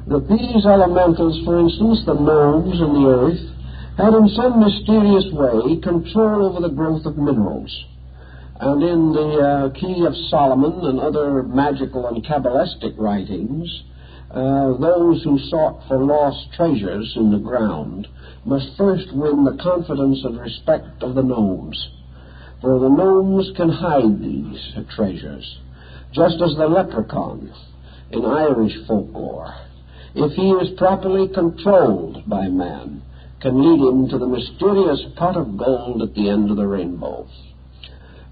That these elementals, for instance, the gnomes and the earth, had in some mysterious way control over the growth of minerals. And in the Key of Solomon and other magical and Kabbalistic writings, those who sought for lost treasures in the ground must first win the confidence and respect of the gnomes. For the gnomes can hide these treasures, just as the leprechaun in Irish folklore, if he is properly controlled by man, can lead him to the mysterious pot of gold at the end of the rainbow.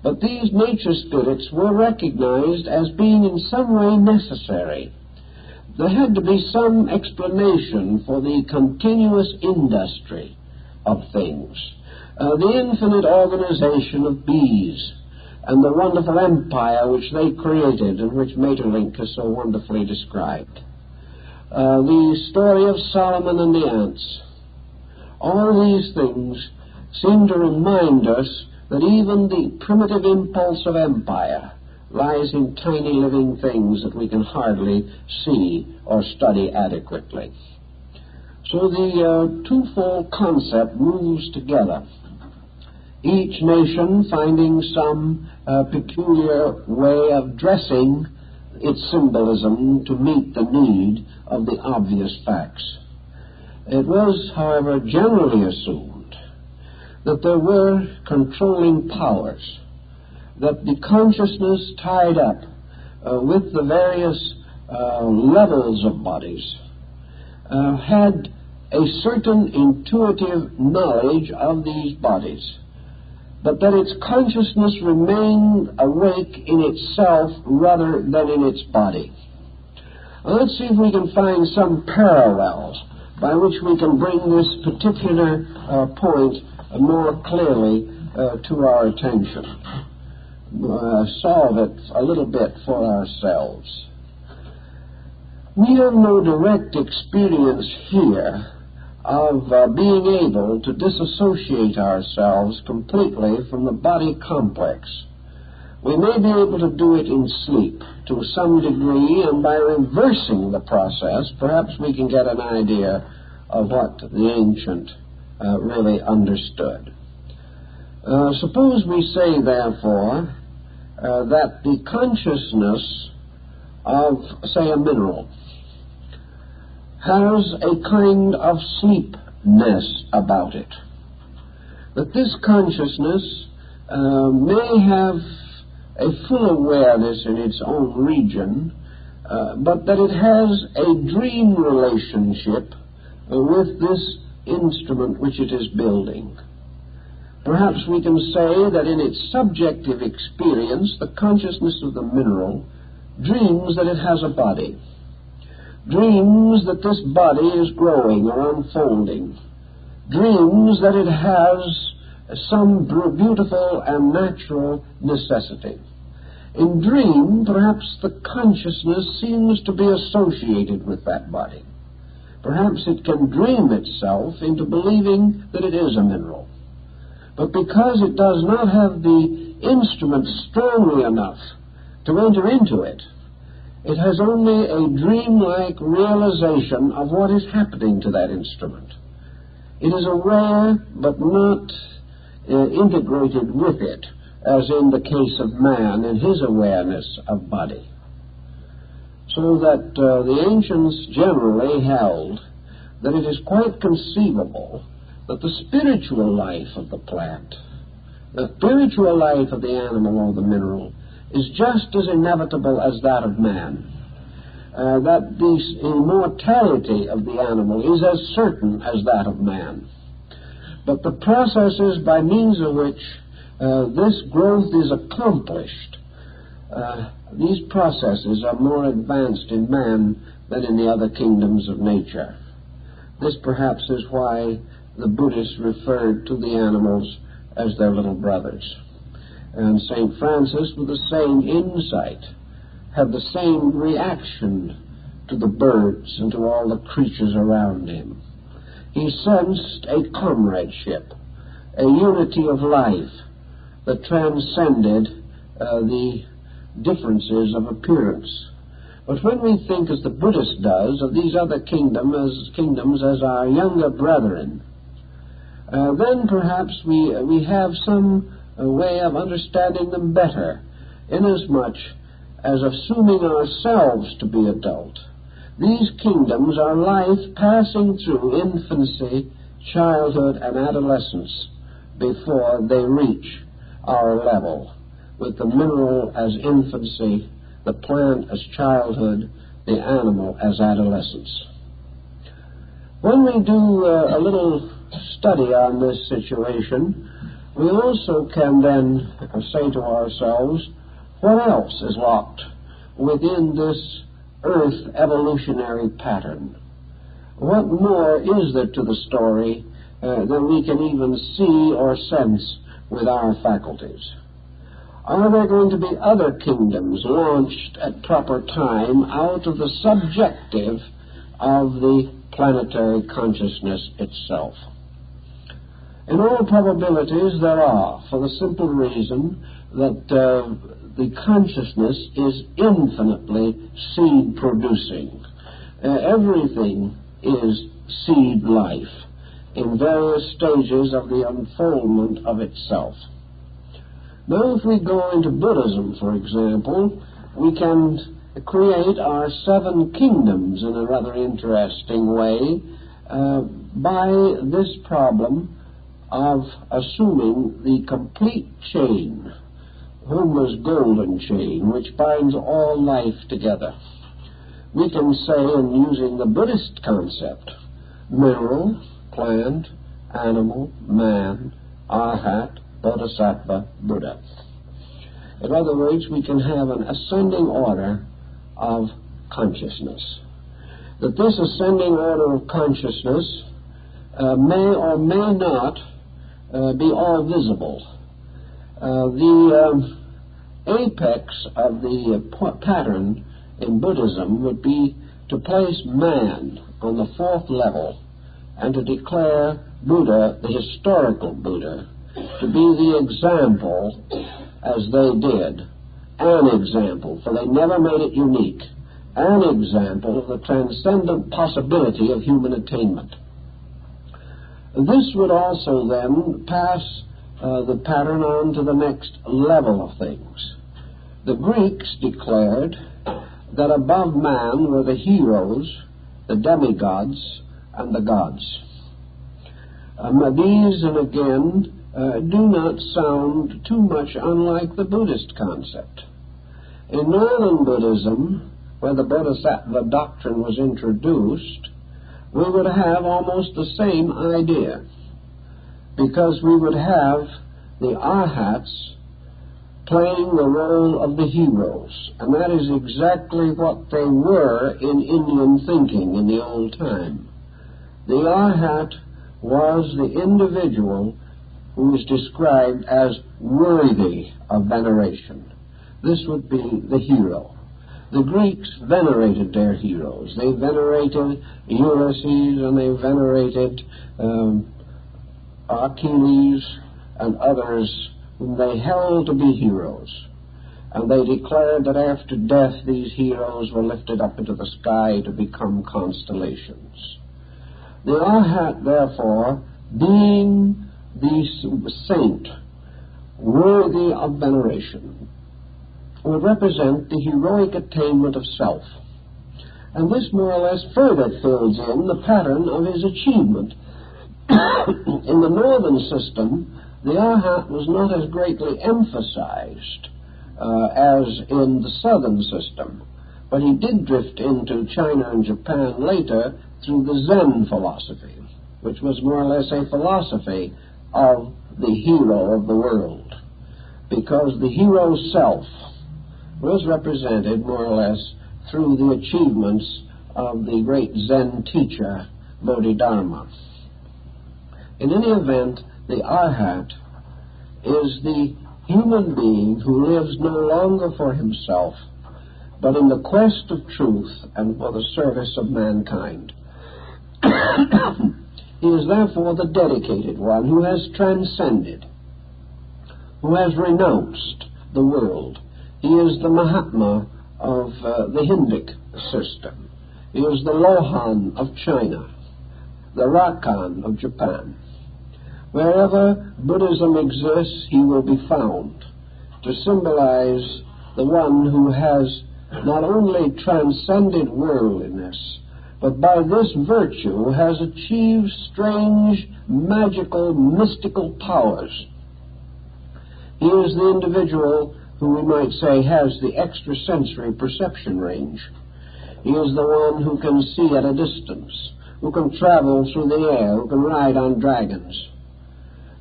But these nature spirits were recognized as being in some way necessary. There had to be some explanation for the continuous industry of things, the infinite organization of bees, and the wonderful empire which they created and which Maeterlinck has so wonderfully described. The story of Solomon and the ants. All these things seem to remind us that even the primitive impulse of empire lies in tiny living things that we can hardly see or study adequately. So the twofold concept moves together, each nation finding some peculiar way of dressing its symbolism to meet the need of the obvious facts. It was, however, generally assumed that there were controlling powers, that the consciousness tied up with the various levels of bodies had a certain intuitive knowledge of these bodies, but that its consciousness remained awake in itself rather than in its body. Let's see if we can find some parallels by which we can bring this particular point more clearly to our attention. Solve it a little bit for ourselves. We have no direct experience here of being able to disassociate ourselves completely from the body complex. We may be able to do it in sleep to some degree, and by reversing the process, perhaps we can get an idea of what the ancient really understood. Suppose we say, therefore, that the consciousness of, say, a mineral has a kind of sleepness about it. That this consciousness may have a full awareness in its own region, but that it has a dream relationship with this instrument which it is building. Perhaps we can say that in its subjective experience, the consciousness of the mineral dreams that it has a body, dreams that this body is growing or unfolding, dreams that it has some beautiful and natural necessity. In dream, perhaps the consciousness seems to be associated with that body. Perhaps it can dream itself into believing that it is a mineral. But because it does not have the instrument strongly enough to enter into it, it has only a dreamlike realization of what is happening to that instrument. It is aware, but not integrated with it, as in the case of man and his awareness of body. So that the ancients generally held that it is quite conceivable that the spiritual life of the plant, the spiritual life of the animal or the mineral, is just as inevitable as that of man. That the immortality of the animal is as certain as that of man. But the processes by means of which this growth is accomplished, these processes are more advanced in man than in the other kingdoms of nature. This perhaps is why the Buddhists referred to the animals as their little brothers. And St. Francis, with the same insight, had the same reaction to the birds and to all the creatures around him. He sensed a comradeship, a unity of life that transcended the differences of appearance. But when we think, as the Buddhist does, of these other kingdoms as our younger brethren, then perhaps we have some way of understanding them better, inasmuch as, assuming ourselves to be adult, these kingdoms are life passing through infancy, childhood, and adolescence before they reach our level, with the mineral as infancy, the plant as childhood, the animal as adolescence. When we do a little study on this situation, we also can then say to ourselves, what else is locked within this earth evolutionary pattern? What more is there to the story than we can even see or sense with our faculties? Are there going to be other kingdoms launched at proper time out of the subjective of the planetary consciousness itself? In all probabilities there are, for the simple reason that the consciousness is infinitely seed-producing. Everything is seed life in various stages of the unfoldment of itself. Now, if we go into Buddhism, for example, we can create our 7 kingdoms in a rather interesting way by this problem of assuming the complete chain, Homer's golden chain, which binds all life together. We can say, in using the Buddhist concept, mineral, plant, animal, man, arhat, bodhisattva, Buddha. In other words, we can have an ascending order of consciousness. That this ascending order of consciousness may or may not be all visible. The apex of the pattern in Buddhism would be to place man on the 4th level and to declare Buddha, the historical Buddha, to be the example, as they did, an example, for they never made it unique, an example of the transcendent possibility of human attainment. This would also then pass the pattern on to the next level of things. The Greeks declared that above man were the heroes, the demigods, and the gods. These, and again, do not sound too much unlike the Buddhist concept. In Northern Buddhism, where the Bodhisattva doctrine was introduced, we would have almost the same idea, because we would have the arhats playing the role of the heroes, and that is exactly what they were in Indian thinking in the old time. The arhat was the individual who is described as worthy of veneration. This would be the hero. The Greeks venerated their heroes. They venerated Ulysses, and they venerated Achilles and others whom they held to be heroes. And they declared that after death these heroes were lifted up into the sky to become constellations. The arhat, therefore, being the saint worthy of veneration, would represent the heroic attainment of self. And this more or less further fills in the pattern of his achievement. In the northern system, the arhat was not as greatly emphasized as in the southern system, but he did drift into China and Japan later through the Zen philosophy, which was more or less a philosophy of the hero of the world, because the hero's self was represented more or less through the achievements of the great Zen teacher, Bodhidharma. In any event, the arhat is the human being who lives no longer for himself, but in the quest of truth and for the service of mankind. He is therefore the dedicated one who has transcended, who has renounced the world. He is the Mahatma of the Hindic system. He is the Lohan of China, the Rakan of Japan. Wherever Buddhism exists, he will be found to symbolize the one who has not only transcended worldliness, but by this virtue has achieved strange, magical, mystical powers. He is the individual who we might say has the extrasensory perception range. He is the one who can see at a distance, who can travel through the air, who can ride on dragons,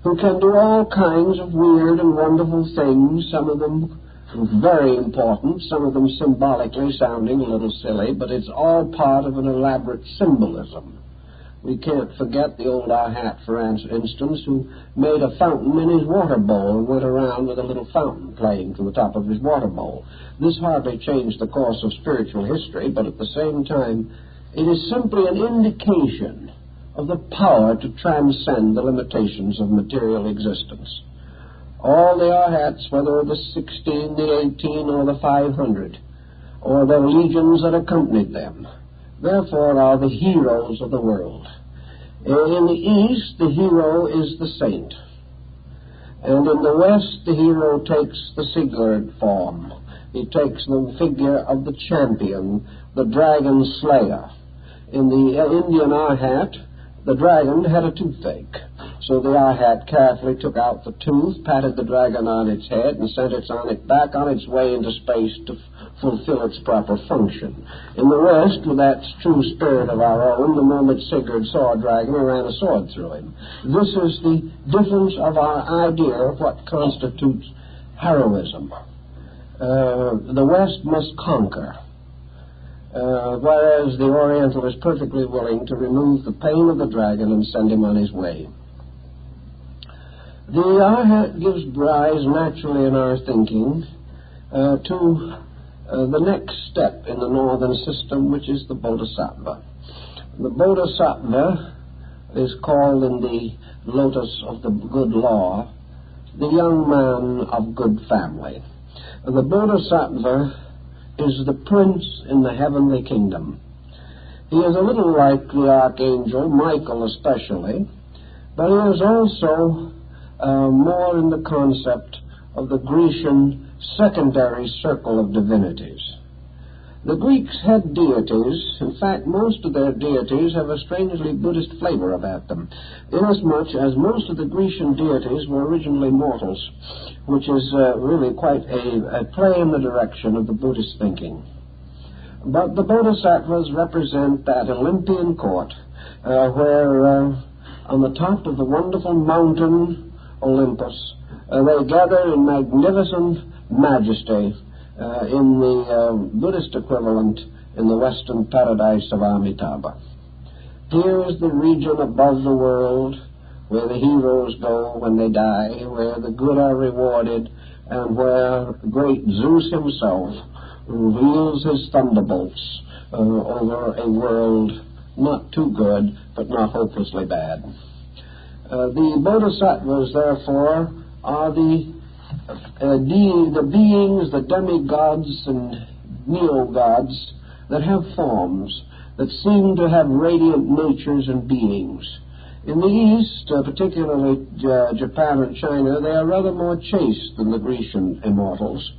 who can do all kinds of weird and wonderful things, some of them very important, some of them symbolically sounding a little silly, but it's all part of an elaborate symbolism. We can't forget the old Arhat, for instance, who made a fountain in his water bowl and went around with a little fountain playing from the top of his water bowl. This hardly changed the course of spiritual history, but at the same time, it is simply an indication of the power to transcend the limitations of material existence. All the Arhats, whether the 16, the 18, or the 500, or the legions that accompanied them, therefore are the heroes of the world. In the East, the hero is the saint. And in the West, the hero takes the Sigurd form. He takes the figure of the champion, the dragon slayer. In the Indian Arhat, the dragon had a toothache. So the Arhat carefully took out the tooth, patted the dragon on its head, and sent it back on its way into space to fulfill its proper function. In the West, with that true spirit of our own, the moment Sigurd saw a dragon, he ran a sword through him. This is the difference of our idea of what constitutes heroism. The West must conquer, whereas the Oriental is perfectly willing to remove the pain of the dragon and send him on his way. The Arhat gives rise naturally in our thinking to the next step in the northern system, which is the Bodhisattva. The Bodhisattva is called in the Lotus of the Good Law the young man of good family. The Bodhisattva is the prince in the heavenly kingdom. He is a little like the archangel Michael especially, but he is also more in the concept of the Grecian secondary circle of divinities. The Greeks had deities. In fact, most of their deities have a strangely Buddhist flavor about them, inasmuch as most of the Grecian deities were originally mortals, which is really quite a play in the direction of the Buddhist thinking. But the Bodhisattvas represent that Olympian court where on the top of the wonderful mountain Olympus they gather in magnificent majesty in the Buddhist equivalent in the western paradise of Amitabha. Here is the region above the world where the heroes go when they die, where the good are rewarded, and where great Zeus himself reveals his thunderbolts over a world not too good, but not hopelessly bad. The Bodhisattvas, therefore, are the beings, the demigods and neo-gods that have forms, that seem to have radiant natures and beings. In the East, particularly Japan and China, they are rather more chaste than the Grecian immortals,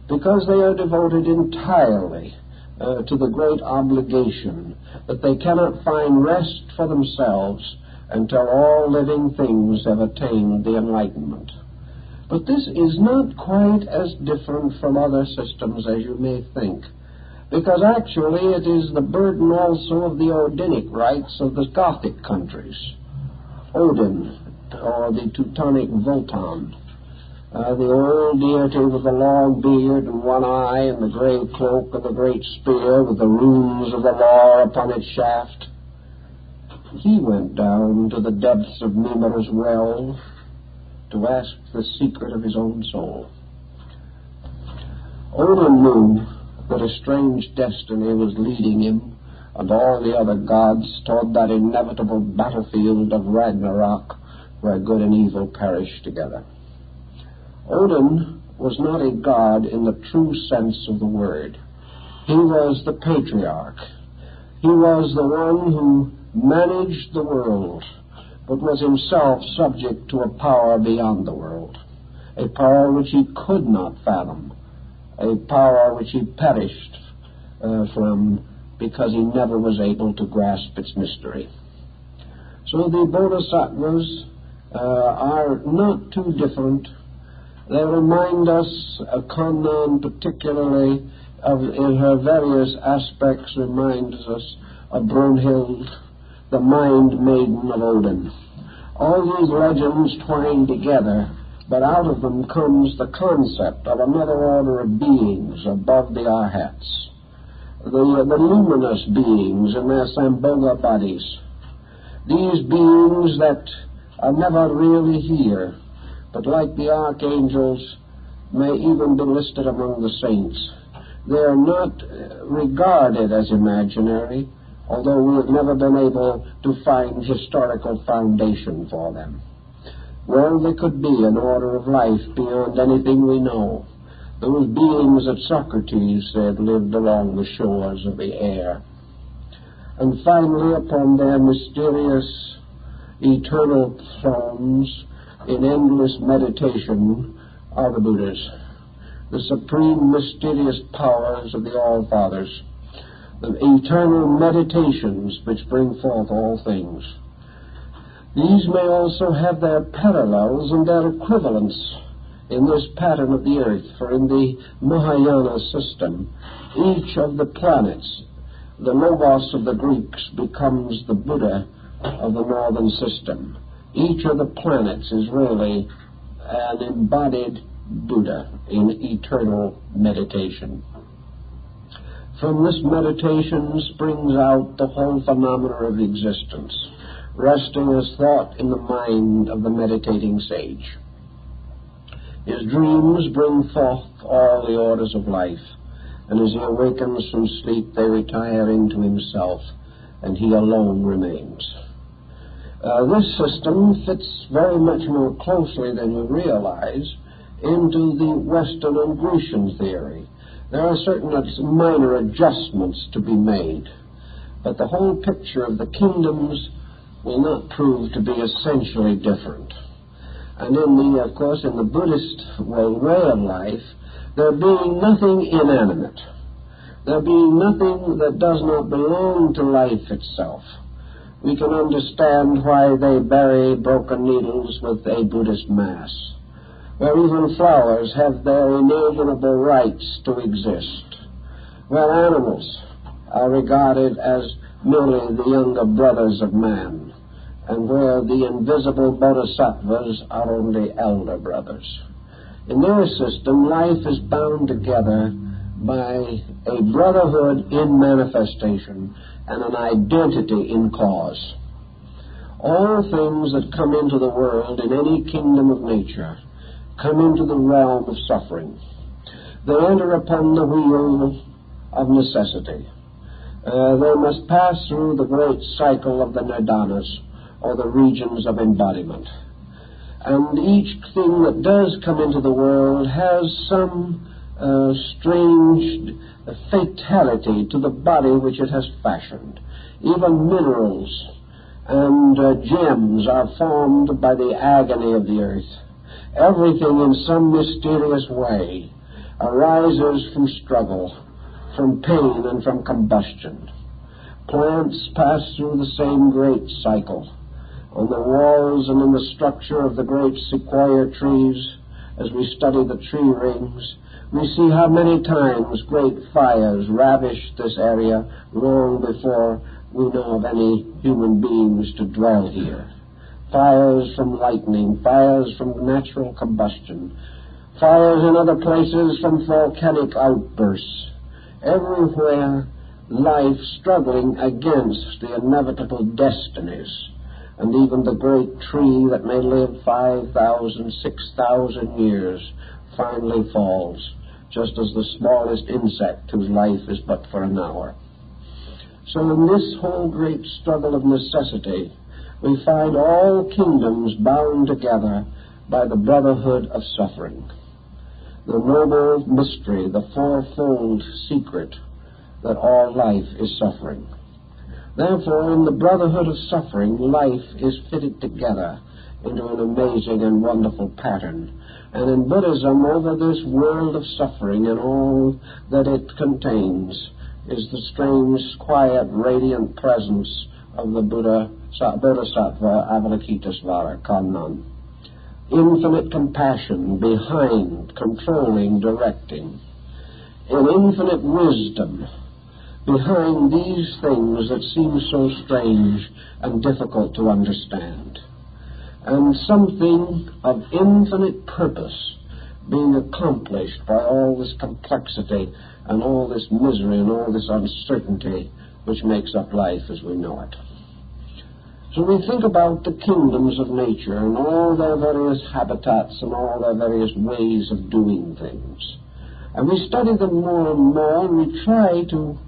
because they are devoted entirely to the great obligation that they cannot find rest for themselves until all living things have attained the enlightenment. But this is not quite as different from other systems as you may think, because actually it is the burden also of the Odinic rites of the Gothic countries. Odin, or the Teutonic Wotan, the old deity with the long beard and one eye and the gray cloak and the great spear with the runes of the law upon its shaft. He went down to the depths of Mimir's well to ask the secret of his own soul. Odin knew that a strange destiny was leading him and all the other gods toward that inevitable battlefield of Ragnarok where good and evil perish together. Odin was not a god in the true sense of the word. He was the patriarch. He was the one who managed the world, but was himself subject to a power beyond the world, a power which he could not fathom, a power which he perished from because he never was able to grasp its mystery. So the Bodhisattvas are not too different. They remind us, Kannan particularly, in her various aspects, reminds us of Brunhild, the mind maiden of Odin. All these legends twine together, but out of them comes the concept of another order of beings above the Arhats, the luminous beings in their Sambhoga bodies. These beings that are never really here, but like the archangels, may even be listed among the saints. They are not regarded as imaginary, although we have never been able to find historical foundation for them. Well, they could be an order of life beyond anything we know. Those beings that Socrates said lived along the shores of the air. And finally, upon their mysterious eternal thrones, in endless meditation, are the Buddhas, the supreme mysterious powers of the All-Fathers, the eternal meditations which bring forth all things. These may also have their parallels and their equivalents in this pattern of the earth, for in the Mahayana system, each of the planets, the Logos of the Greeks, becomes the Buddha of the northern system. Each of the planets is really an embodied Buddha in eternal meditation. From this meditation springs out the whole phenomena of existence, resting as thought in the mind of the meditating sage. His dreams bring forth all the orders of life, and as he awakens from sleep they retire into himself, and he alone remains. This system fits very much more closely than you realize into the Western and Grecian theory. There are certain minor adjustments to be made, but the whole picture of the kingdoms will not prove to be essentially different. And of course, in the Buddhist way of life, there being nothing inanimate, there being nothing that does not belong to life itself, we can understand why they bury broken needles with a Buddhist Mass, where even flowers have their inalienable rights to exist, where animals are regarded as merely the younger brothers of man, and where the invisible bodhisattvas are only elder brothers. In their system, life is bound together by a brotherhood in manifestation and an identity in cause. All things that come into the world in any kingdom of nature come into the realm of suffering. They enter upon the wheel of necessity. They must pass through the great cycle of the nirdanas, or the regions of embodiment. And each thing that does come into the world has some strange fatality to the body which it has fashioned. Even minerals and gems are formed by the agony of the earth. Everything in some mysterious way arises from struggle, from pain, and from combustion. Plants pass through the same great cycle. On the walls and in the structure of the great sequoia trees, as we study the tree rings, we see how many times great fires ravished this area long before we know of any human beings to dwell here. Fires from lightning, fires from natural combustion, fires in other places from volcanic outbursts. Everywhere, life struggling against the inevitable destinies. And even the great tree that may live 5,000, 6,000 years finally falls just as the smallest insect whose life is but for an hour. So in this whole great struggle of necessity, we find all kingdoms bound together by the brotherhood of suffering, the noble mystery, the fourfold secret that all life is suffering. Therefore, in the brotherhood of suffering, life is fitted together into an amazing and wonderful pattern. And in Buddhism, over this world of suffering and all that it contains is the strange, quiet, radiant presence of the Bodhisattva Avalokitesvara Kannan. Infinite compassion behind, controlling, directing. An infinite wisdom behind these things that seem so strange and difficult to understand. And something of infinite purpose being accomplished by all this complexity and all this misery and all this uncertainty which makes up life as we know it. So we think about the kingdoms of nature and all their various habitats and all their various ways of doing things. And we study them more and more, and we try to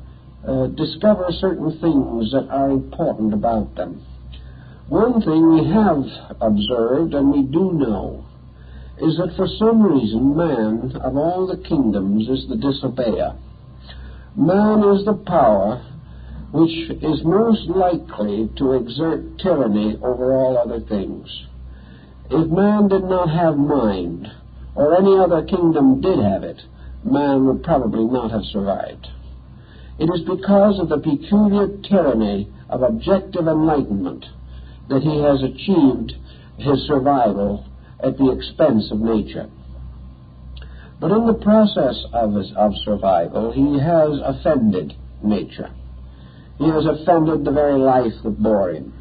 discover certain things that are important about them. One thing we have observed, and we do know, is that for some reason man, of all the kingdoms, is the disobeyer. Man is the power which is most likely to exert tyranny over all other things. If man did not have mind, or any other kingdom did have it, man would probably not have survived. It is because of the peculiar tyranny of objective enlightenment that he has achieved his survival at the expense of nature. But in the process of survival, he has offended nature. He has offended the very life that bore him.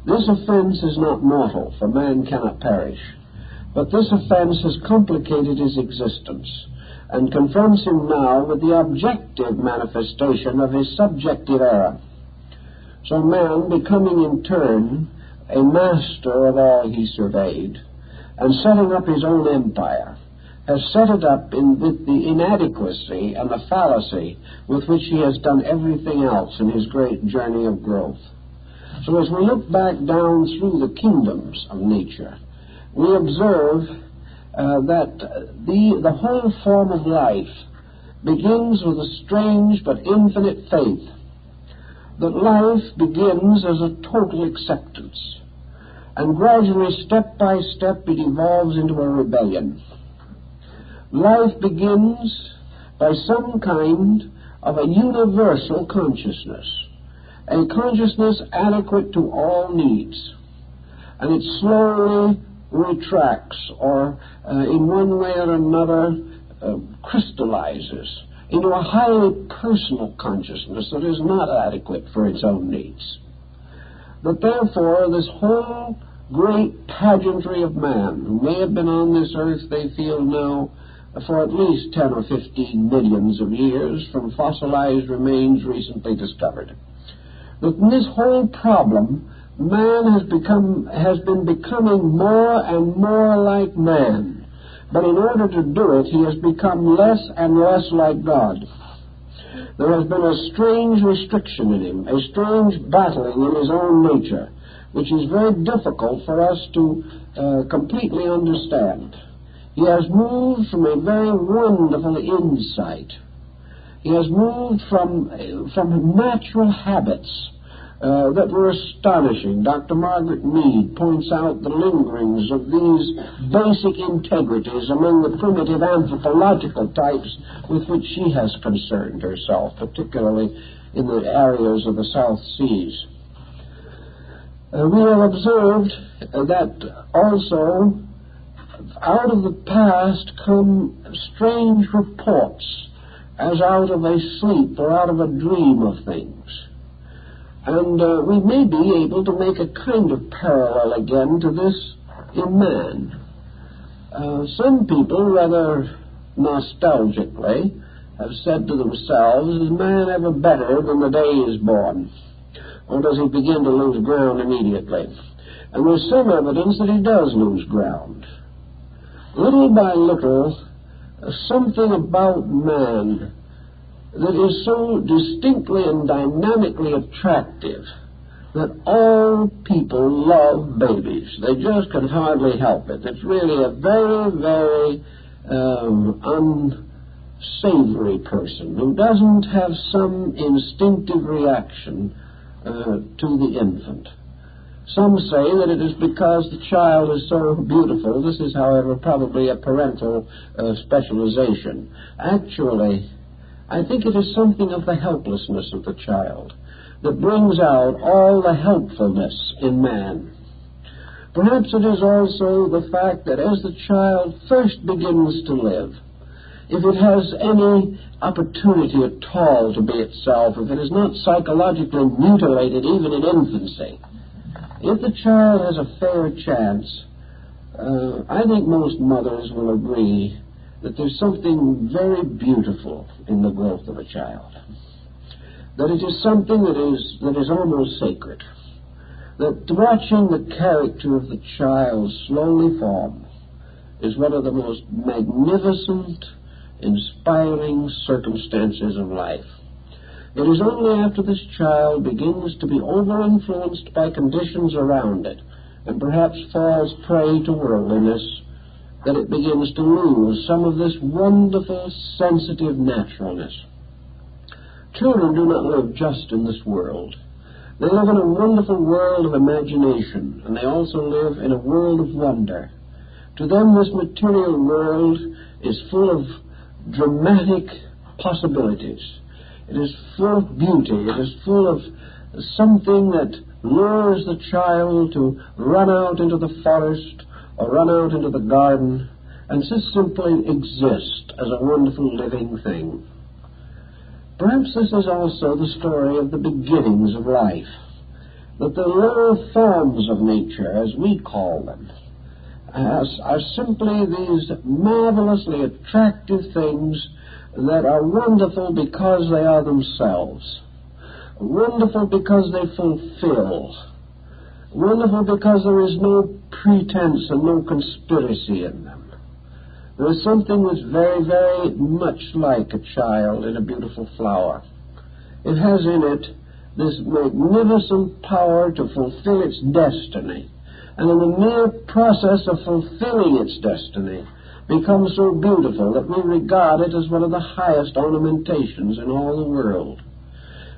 This offense is not mortal, for man cannot perish. But this offense has complicated his existence and confronts him now with the objective manifestation of his subjective error. So man, becoming in turn a master of all he surveyed, and setting up his own empire, has set it up with the inadequacy and the fallacy with which he has done everything else in his great journey of growth. So as we look back down through the kingdoms of nature, we observe that the whole form of life begins with a strange but infinite faith, that life begins as a total acceptance, and gradually, step by step, it evolves into a rebellion. Life begins by some kind of a universal consciousness, a consciousness adequate to all needs, and it slowly retracts or in one way or another crystallizes into a highly personal consciousness that is not adequate for its own needs. That therefore this whole great pageantry of man, who may have been on this earth, they feel now, for at least 10 or 15 millions of years from fossilized remains recently discovered, that in this whole problem, man has been becoming more and more like man. But in order to do it, he has become less and less like God. There has been a strange restriction in him, a strange battling in his own nature, which is very difficult for us to completely understand. He has moved from a very wonderful insight. He has moved from natural habits that were astonishing. Dr. Margaret Mead points out the lingerings of these basic integrities among the primitive anthropological types with which she has concerned herself, particularly in the areas of the South Seas. We have observed that also out of the past come strange reports as out of a sleep or out of a dream of things. And we may be able to make a kind of parallel again to this in man. Some people, rather nostalgically, have said to themselves, is man ever better than the day he is born? Or does he begin to lose ground immediately? And there's some evidence that he does lose ground. Little by little, something about man that is so distinctly and dynamically attractive that all people love babies. They just can hardly help it. It's really a very, very unsavory person who doesn't have some instinctive reaction to the infant. Some say that it is because the child is so beautiful. This is, however, probably a parental specialization. Actually, I think it is something of the helplessness of the child that brings out all the helpfulness in man. Perhaps it is also the fact that as the child first begins to live, if it has any opportunity at all to be itself, if it is not psychologically mutilated even in infancy, if the child has a fair chance, I think most mothers will agree that there's something very beautiful in the growth of a child. That it is something that is almost sacred. That watching the character of the child slowly form is one of the most magnificent, inspiring circumstances of life. It is only after this child begins to be over-influenced by conditions around it, and perhaps falls prey to worldliness, that it begins to lose some of this wonderful, sensitive naturalness. Children do not live just in this world. They live in a wonderful world of imagination, and they also live in a world of wonder. To them, this material world is full of dramatic possibilities. It is full of beauty. It is full of something that lures the child to run out into the forest or run out into the garden and just simply exist as a wonderful living thing. Perhaps this is also the story of the beginnings of life, that the lower forms of nature, as we call them, are simply these marvelously attractive things that are wonderful because they are themselves, wonderful because they fulfill, wonderful because there is no pretense and no conspiracy in them. There is something that's very, very much like a child in a beautiful flower. It has in it this magnificent power to fulfill its destiny. And in the mere process of fulfilling its destiny becomes so beautiful that we regard it as one of the highest ornamentations in all the world.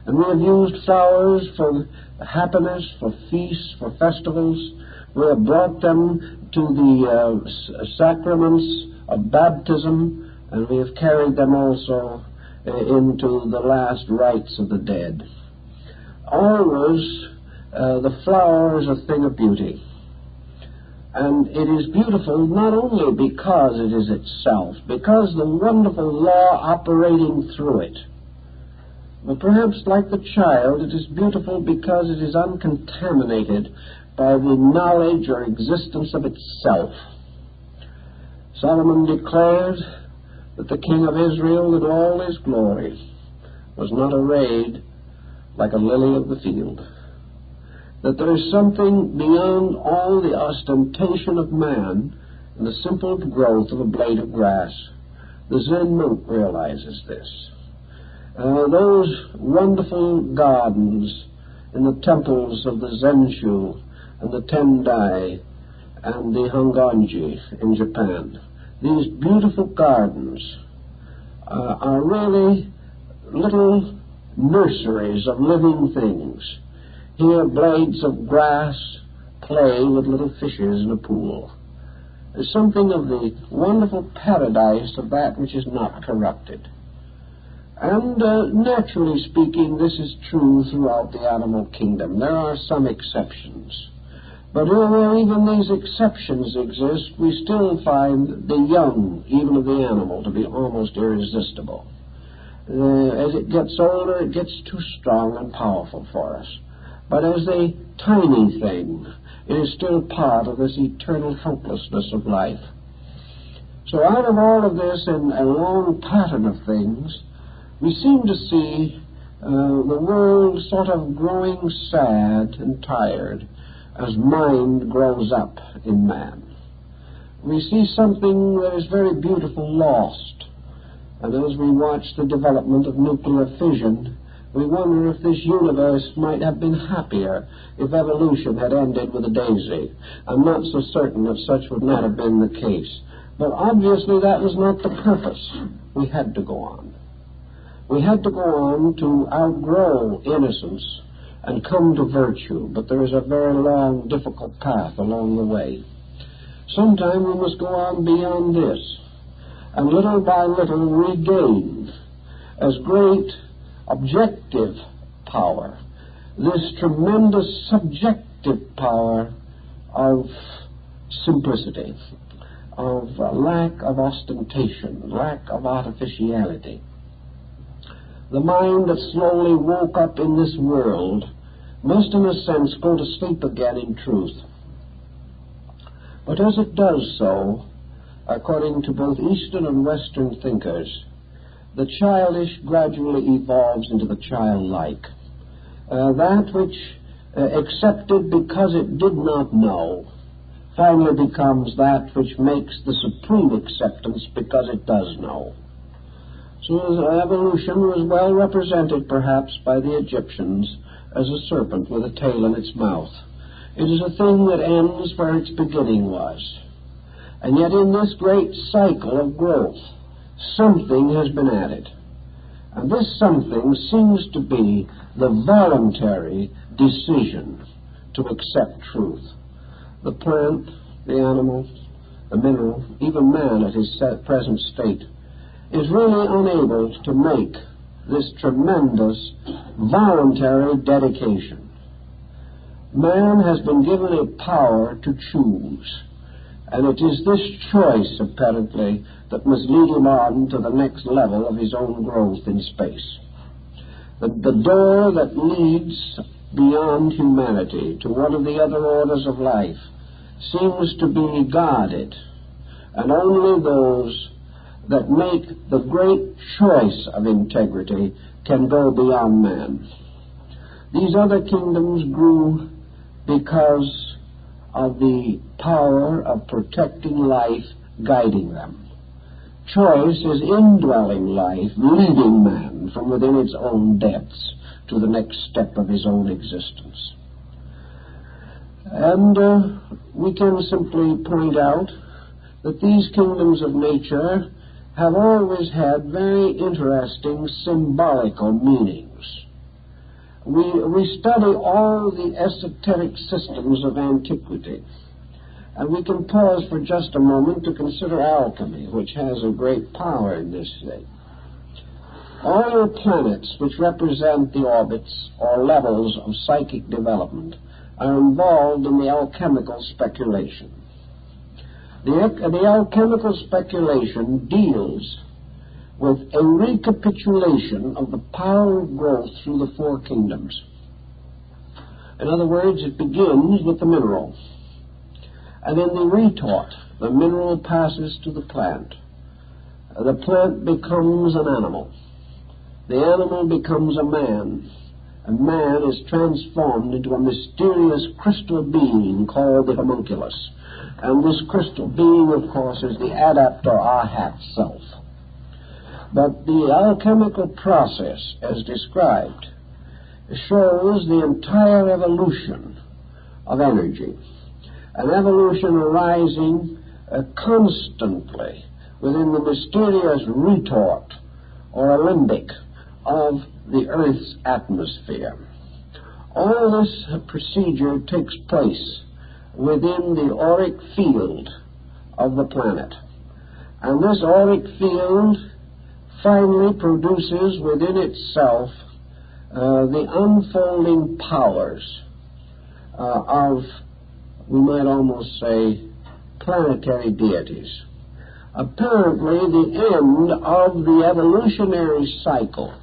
And we have used flowers for happiness, for feasts, for festivals. We have brought them to the sacraments of baptism, and we have carried them also into the last rites of the dead. Always, the flower is a thing of beauty. And it is beautiful not only because it is itself, because the wonderful law operating through it, but perhaps like the child, it is beautiful because it is uncontaminated by the knowledge or existence of itself. Solomon declares that the king of Israel in all his glory was not arrayed like a lily of the field. That there is something beyond all the ostentation of man in the simple growth of a blade of grass. The Zen monk realizes this. Those wonderful gardens in the temples of the Zenshu and the Tendai and the Hongonji in Japan, these beautiful gardens are really little nurseries of living things. Here blades of grass play with little fishes in a pool. There's something of the wonderful paradise of that which is not corrupted. And naturally speaking, this is true throughout the animal kingdom. There are some exceptions. But where even these exceptions exist, we still find the young, even of the animal, to be almost irresistible. As it gets older, it gets too strong and powerful for us. But as a tiny thing, it is still part of this eternal helplessness of life. So out of all of this and a long pattern of things, we seem to see the world sort of growing sad and tired as mind grows up in man. we see something that is very beautiful lost. And as we watch the development of nuclear fission, we wonder if this universe might have been happier if evolution had ended with a daisy. I'm not so certain that such would not have been the case. But obviously that was not the purpose. We had to go on. We had to go on to outgrow innocence and come to virtue, but there is a very long, difficult path along the way. Sometime we must go on beyond this, and little by little regain as great objective power this tremendous subjective power of simplicity, of lack of ostentation, lack of artificiality. The mind that slowly woke up in this world must, in a sense, go to sleep again in truth. But as it does so, according to both Eastern and Western thinkers, the childish gradually evolves into the childlike. That which accepted because it did not know finally becomes that which makes the supreme acceptance because it does know. So evolution was well represented perhaps by the Egyptians as a serpent with a tail in its mouth. It is a thing that ends where its beginning was. And yet in this great cycle of growth, something has been added. And this something seems to be the voluntary decision to accept truth. The plant, the animal, the mineral, even man at his present state, is really unable to make this tremendous voluntary dedication. Man has been given a power to choose, and it is this choice, apparently, that must lead him on to the next level of his own growth in space. The door that leads beyond humanity to one of the other orders of life seems to be guarded, and only those that make the great choice of integrity can go beyond man. These other kingdoms grew because of the power of protecting life guiding them. Choice is indwelling life, leading man from within its own depths to the next step of his own existence. And we can simply point out that these kingdoms of nature have always had very interesting symbolical meanings. We study all the esoteric systems of antiquity, and we can pause for just a moment to consider alchemy, which has a great power in this thing. All the planets which represent the orbits or levels of psychic development are involved in the alchemical speculation. The alchemical speculation deals with a recapitulation of the power of growth through the four kingdoms. In other words, it begins with the mineral. And in the retort, the mineral passes to the plant. The plant becomes an animal. The animal becomes a man. And man is transformed into a mysterious crystal being called the homunculus. And this crystal being, of course, is the adept or arhat self. But the alchemical process, as described, shows the entire evolution of energy. An evolution arising constantly within the mysterious retort or alembic of the Earth's atmosphere. All this procedure takes place within the auric field of the planet. And this auric field finally produces within itself the unfolding powers of, we might almost say, planetary deities. Apparently, the end of the evolutionary cycle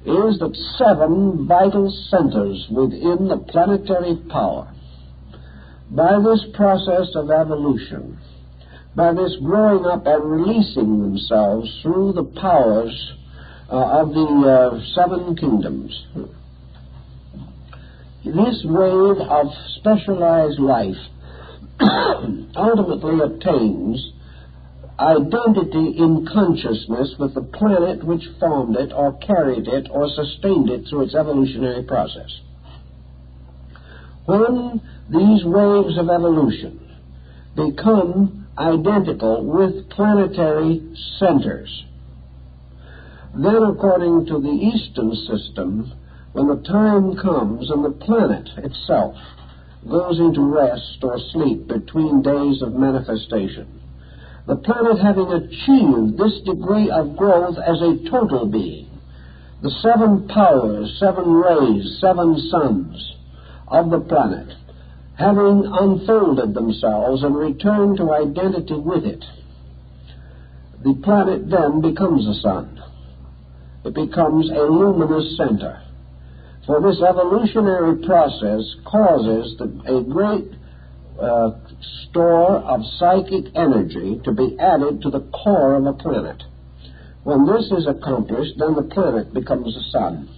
is that 7 vital centers within the planetary power, by this process of evolution, by this growing up and releasing themselves through the powers of the 7 kingdoms, this wave of specialized life ultimately attains identity in consciousness with the planet which formed it or carried it or sustained it through its evolutionary process. When these waves of evolution become identical with planetary centers, then according to the Eastern system, when the time comes and the planet itself goes into rest or sleep between days of manifestation, the planet having achieved this degree of growth as a total being, the 7 powers, 7 rays, 7 suns of the planet, having unfolded themselves and returned to identity with it, the planet then becomes a sun. It becomes a luminous center. For this evolutionary process causes a great store of psychic energy to be added to the core of a planet. When this is accomplished, then the planet becomes a sun.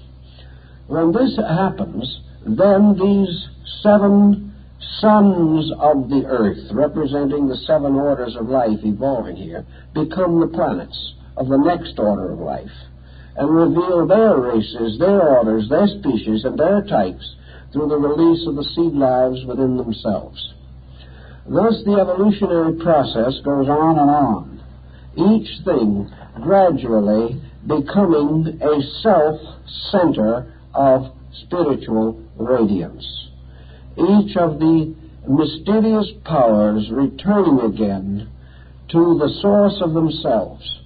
When this happens, then these 7 suns of the earth, representing the 7 orders of life evolving here, become the planets of the next order of life, and reveal their races, their orders, their species, and their types through the release of the seed lives within themselves. Thus the evolutionary process goes on and on, each thing gradually becoming a self-center of spiritual radiance. Each of the mysterious powers returning again to the source of themselves.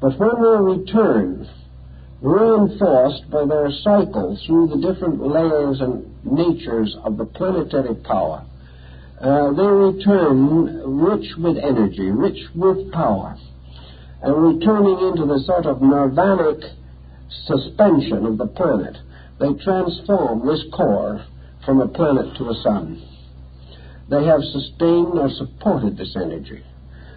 But when they return, reinforced by their cycle through the different layers and natures of the planetary power, they return rich with energy, rich with power, and returning into the sort of nirvanic suspension of the planet, they transform this core from a planet to a sun. They have sustained or supported this energy,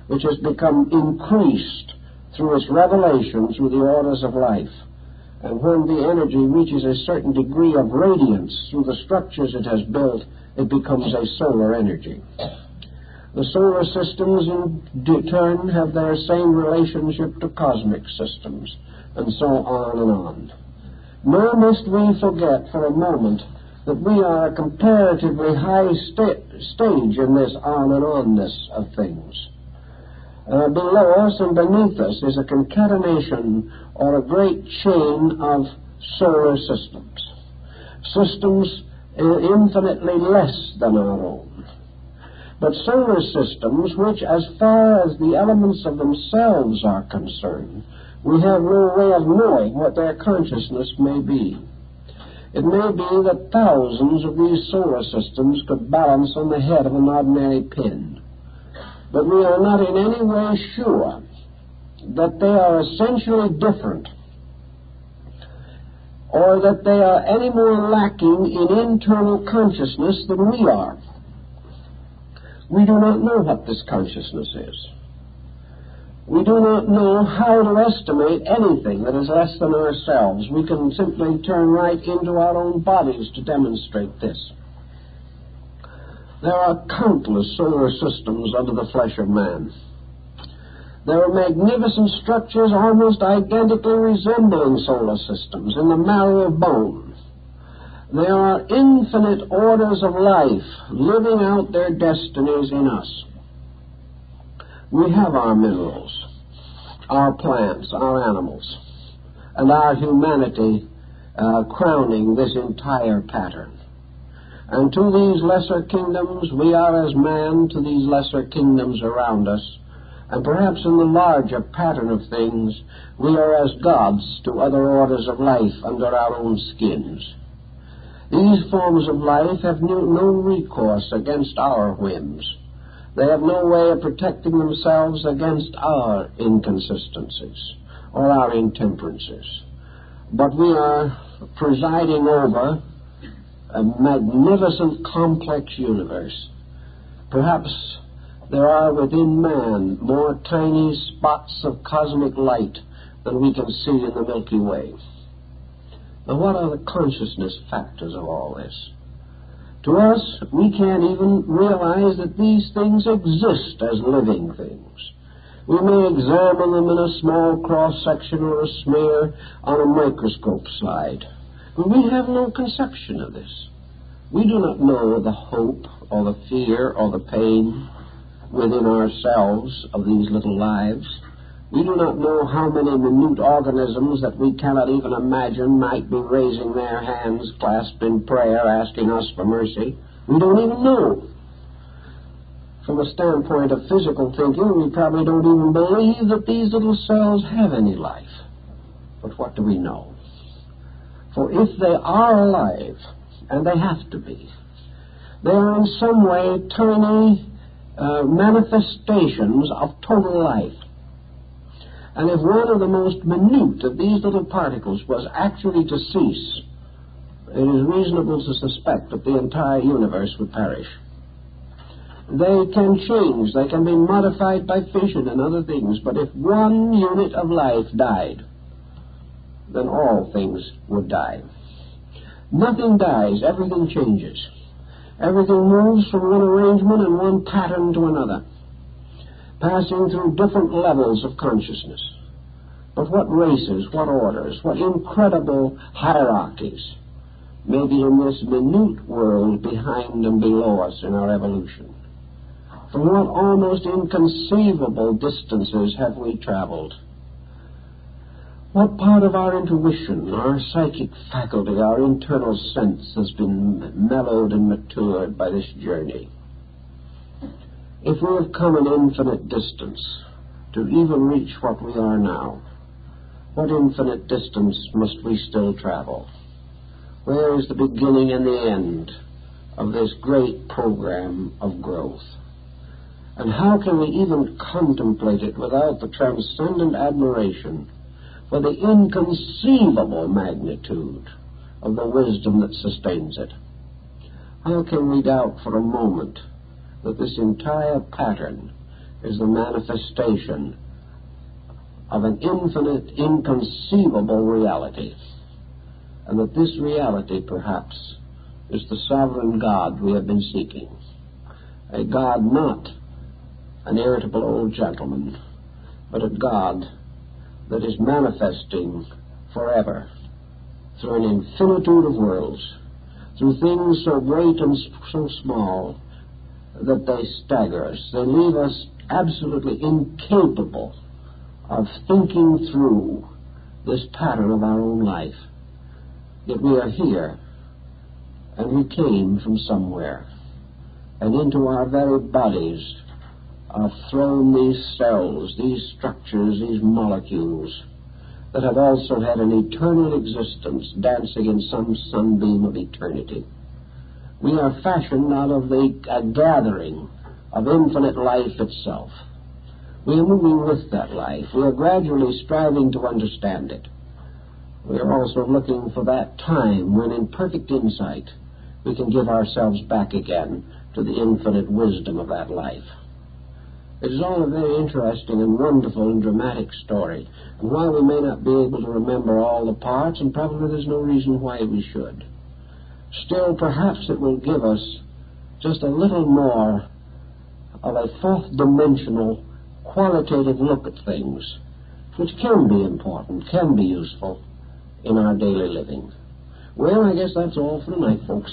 which has become increased through its revelation through the orders of life. And when the energy reaches a certain degree of radiance through the structures it has built, it becomes a solar energy. The solar systems in turn have their same relationship to cosmic systems, and so on and on. Nor must we forget for a moment that we are a comparatively high stage in this on and onness of things. Below us and beneath us is a concatenation or a great chain of solar systems, systems infinitely less than our own, but solar systems which, as far as the elements of themselves are concerned, we have no way of knowing what their consciousness may be. It may be that thousands of these solar systems could balance on the head of an ordinary pin, but we are not in any way sure that they are essentially different, or that they are any more lacking in internal consciousness than we are. We do not know what this consciousness is. We do not know how to estimate anything that is less than ourselves. We can simply turn right into our own bodies to demonstrate this. There are countless solar systems under the flesh of man. There are magnificent structures almost identically resembling solar systems in the marrow of bone. There are infinite orders of life living out their destinies in us. We have our minerals, our plants, our animals, and our humanity crowning this entire pattern. And to these lesser kingdoms, we are as man to these lesser kingdoms around us. And perhaps in the larger pattern of things, we are as gods to other orders of life under our own skins. These forms of life have no recourse against our whims. They have no way of protecting themselves against our inconsistencies or our intemperances. But we are presiding over a magnificent, complex universe. Perhaps there are within man more tiny spots of cosmic light than we can see in the Milky Way. Now, what are the consciousness factors of all this? To us, we can't even realize that these things exist as living things. We may examine them in a small cross-section or a smear on a microscope slide, but we have no conception of this. We do not know the hope or the fear or the pain within ourselves of these little lives. We do not know how many minute organisms that we cannot even imagine might be raising their hands clasped in prayer, asking us for mercy. We don't even know. From a standpoint of physical thinking, we probably don't even believe that these little cells have any life. But what do we know? For if they are alive, and they have to be, they are in some way tiny manifestations of total life. And if one of the most minute of these little particles was actually to cease, it is reasonable to suspect that the entire universe would perish. They can change, they can be modified by fission and other things, but if one unit of life died, then all things would die. Nothing dies, everything changes. Everything moves from one arrangement and one pattern to another, passing through different levels of consciousness. But what races, what orders, what incredible hierarchies may be in this minute world behind and below us in our evolution. From what almost inconceivable distances have we traveled? What part of our intuition, our psychic faculty, our internal sense has been mellowed and matured by this journey? If we have come an infinite distance to even reach what we are now, what infinite distance must we still travel? Where is the beginning and the end of this great program of growth? And how can we even contemplate it without the transcendent admiration for the inconceivable magnitude of the wisdom that sustains it? How can we doubt for a moment that this entire pattern is the manifestation of an infinite, inconceivable reality, and that this reality, perhaps, is the sovereign God we have been seeking, a God not an irritable old gentleman, but a God that is manifesting forever through an infinitude of worlds, through things so great and so small that they stagger us. They leave us absolutely incapable of thinking through this pattern of our own life. Yet we are here, and we came from somewhere, and into our very bodies are thrown these cells, these structures, these molecules that have also had an eternal existence dancing in some sunbeam of eternity. We are fashioned out of a gathering of infinite life itself. We are moving with that life. We are gradually striving to understand it. We are also looking for that time when, in perfect insight, we can give ourselves back again to the infinite wisdom of that life. It is all a very interesting and wonderful and dramatic story, and while we may not be able to remember all the parts, and probably there's no reason why we should, still perhaps it will give us just a little more of a fourth-dimensional qualitative look at things, which can be important, can be useful in our daily living. Well, I guess that's all for tonight, folks.